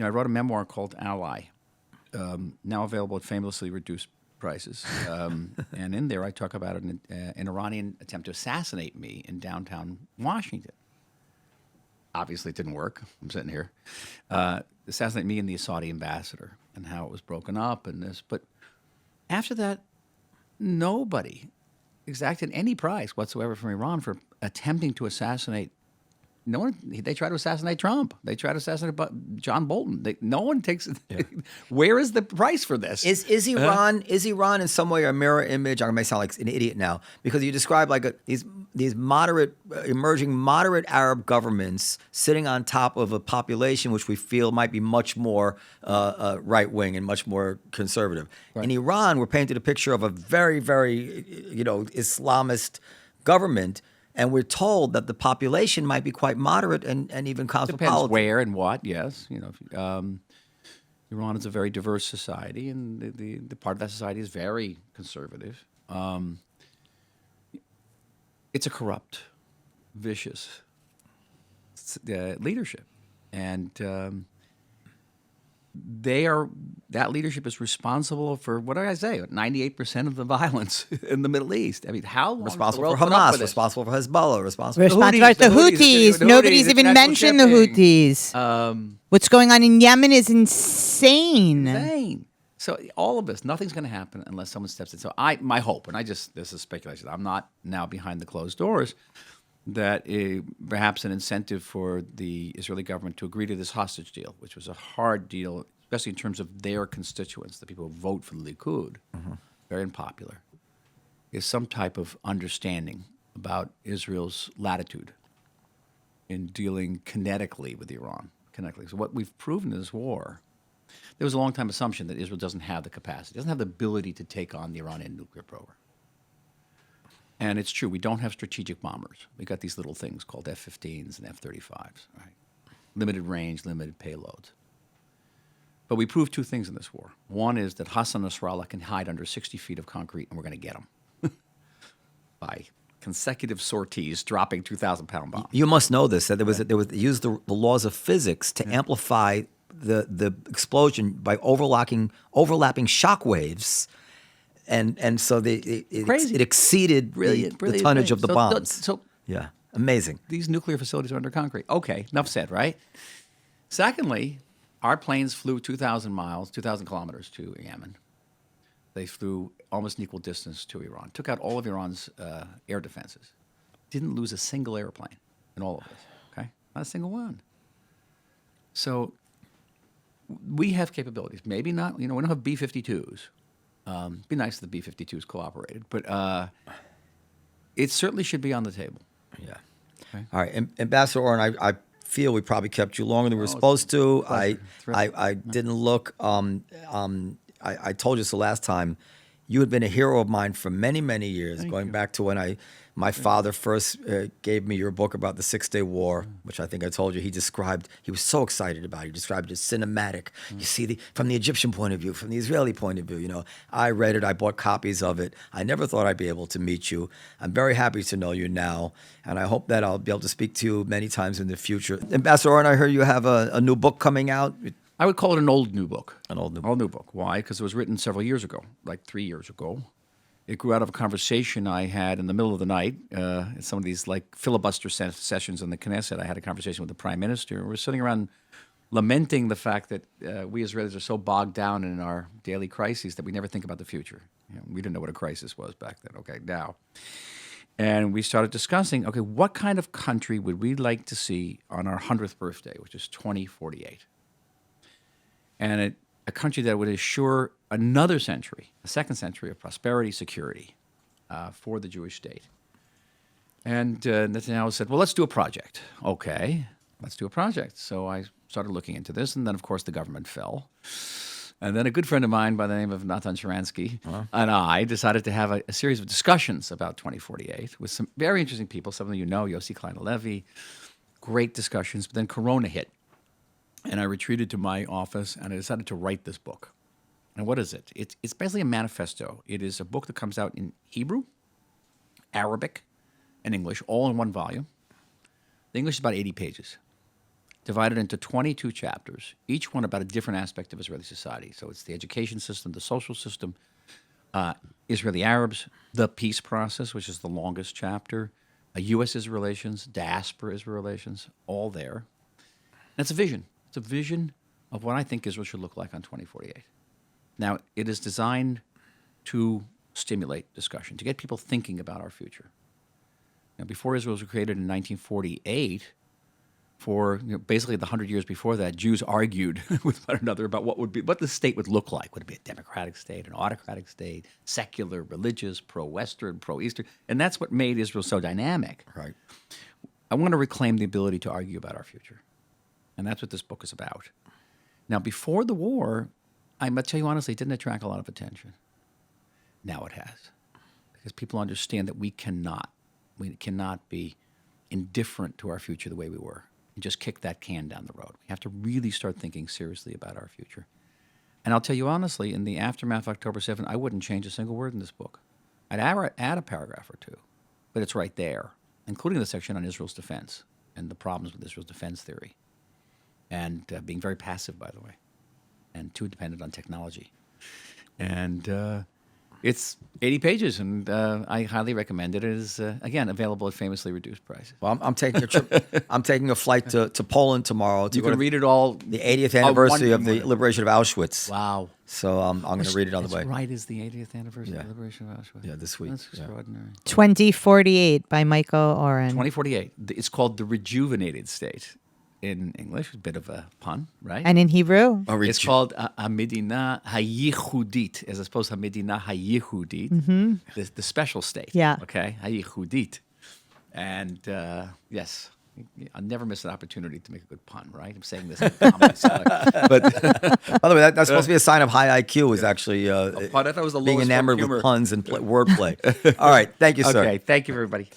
I wrote a memoir called Ally, now available at famously reduced prices. And in there, I talk about an Iranian attempt to assassinate me in downtown Washington. Obviously, it didn't work. I'm sitting here. Assassinate me and the Saudi ambassador, and how it was broken up and this. But after that, nobody exacted any price whatsoever from Iran for attempting to assassinate. No one. They try to assassinate Trump. They try to assassinate John Bolton. No one takes. Yeah. Where is the price for this? Is Iran in some way a mirror image? I may sound like an idiot now, because you describe like these emerging moderate Arab governments sitting on top of a population which we feel might be much more right wing and much more conservative. Right. In Iran, we're painted a picture of a very, very Islamist government. And we're told that the population might be quite moderate and even cosmopolitan. Depends where and what, yes. Iran is a very diverse society, and the part of that society is very conservative. It's a corrupt, vicious leadership. And that leadership is responsible for, what did I say, 98% of the violence in the Middle East. I mean, how long responsible for Hamas, responsible for Hezbollah, responsible for the Houthis. Nobody's even mentioned the Houthis. What's going on in Yemen is insane. So all of this, nothing's going to happen unless someone steps in. So my hope, and this is speculation, I'm not now behind the closed doors, that perhaps an incentive for the Israeli government to agree to this hostage deal, which was a hard deal, especially in terms of their constituents, the people who vote for the Likud, very unpopular, is some type of understanding about Israel's latitude in dealing kinetically with Iran. So what we've proven in this war, there was a long-time assumption that Israel doesn't have the capacity, doesn't have the ability to take on the Iranian nuclear program. And it's true, we don't have strategic bombers. We got these little things called F-15s and F-35s, right? Limited range, limited payloads. But we proved two things in this war. One is that Hassan Nasrallah can hide under 60 feet of concrete, and we're going to get him by consecutive sorties dropping 2,000-pound bombs. You must know this, that they used the laws of physics to amplify the explosion by overlapping shock waves. And so it exceeded the tonnage of the bombs. Yeah, amazing. These nuclear facilities are under concrete. Okay, enough said, right? Secondly, our planes flew 2,000 kilometers to Yemen. They flew almost an equal distance to Iran. Took out all of Iran's air defenses. Didn't lose a single airplane in all of this, okay? Not a single one. So we have capabilities. Maybe not. We don't have B-52s. Be nice if the B-52s cooperated, but it certainly should be on the table. Yeah. Okay. All right, Ambassador Oren, I feel we probably kept you longer than we were supposed to. I didn't look. I told you this the last time. You had been a hero of mine for many, many years, going back to when my father first gave me your book about the 6-Day War, which I think I told you he was so excited about it. He described it as cinematic. You see, from the Egyptian point of view, from the Israeli point of view, I read it, I bought copies of it. I never thought I'd be able to meet you. I'm very happy to know you now, and I hope that I'll be able to speak to you many times in the future. Ambassador Oren, I heard you have a new book coming out. I would call it an old new book. An old new book. Old new book. Why? Because it was written several years ago, like 3 years ago. It grew out of a conversation I had in the middle of the night. In some of these like filibuster sessions in the Knesset, I had a conversation with the Prime Minister. We were sitting around lamenting the fact that we Israelis are so bogged down in our daily crises that we never think about the future. We didn't know what a crisis was back then. Okay, now. And we started discussing, okay, what kind of country would we like to see on our 100th birthday, which is 2048? And a country that would assure another century, a second century of prosperity, security for the Jewish state. And Netanyahu said, well, let's do a project. Okay, let's do a project. So I started looking into this, and then, of course, the government fell. And then a good friend of mine by the name of Natan Sharansky and I decided to have a series of discussions about 2048 with some very interesting people. Some of you know, Yossi Klein-Levy, great discussions. But then Corona hit. And I retreated to my office, and I decided to write this book. And what is it? It's basically a manifesto. It is a book that comes out in Hebrew, Arabic, and English, all in one volume. The English is about 80 pages, divided into 22 chapters, each one about a different aspect of Israeli society. So it's the education system, the social system, Israeli Arabs, the peace process, which is the longest chapter, U.S.-Israel relations, diaspora-Israel relations, all there. And it's a vision. It's a vision of what I think Israel should look like on 2048. Now, it is designed to stimulate discussion, to get people thinking about our future. Now, before Israel was created in 1948, for basically the 100 years before that, Jews argued with one another about what the state would look like. Would it be a democratic state, an autocratic state, secular, religious, pro-Western, pro-Eastern? And that's what made Israel so dynamic. Right. I want to reclaim the ability to argue about our future. And that's what this book is about. Now, before the war, I'm going to tell you honestly, it didn't attract a lot of attention. Now it has. Because people understand that we cannot be indifferent to our future the way we were and just kick that can down the road. We have to really start thinking seriously about our future. And I'll tell you honestly, in the aftermath of October 7th, I wouldn't change a single word in this book. I'd add a paragraph or two, but it's right there, including the section on Israel's defense and the problems with Israel's defense theory. And being very passive, by the way, and too dependent on technology. And it's 80 pages, and I highly recommend it. It is, again, available at famously reduced prices. Well, I'm taking a trip. I'm taking a flight to Poland tomorrow. You can read it all. The 80th anniversary of the liberation of Auschwitz. Wow. So I'm going to read it on the way. That's right, is the 80th anniversary of the liberation of Auschwitz. Yeah, this week. That's extraordinary. 2048 by Michael Oren. 2048. It's called The Rejuvenated State. In English, a bit of a pun, right? And in Hebrew? It's called Hamedina Hayichudit, as opposed to Hamedina Hayehudit, the special state. Yeah. Okay, Hayichudit. And yes, I'll never miss an opportunity to make a good pun, right? I'm saying this in comedy style. But by the way, that's supposed to be a sign of high IQ. Is actually I thought it was the being lowest enamored humor. with puns and wordplay. All right, thank you, sir. Okay, thank you, everybody.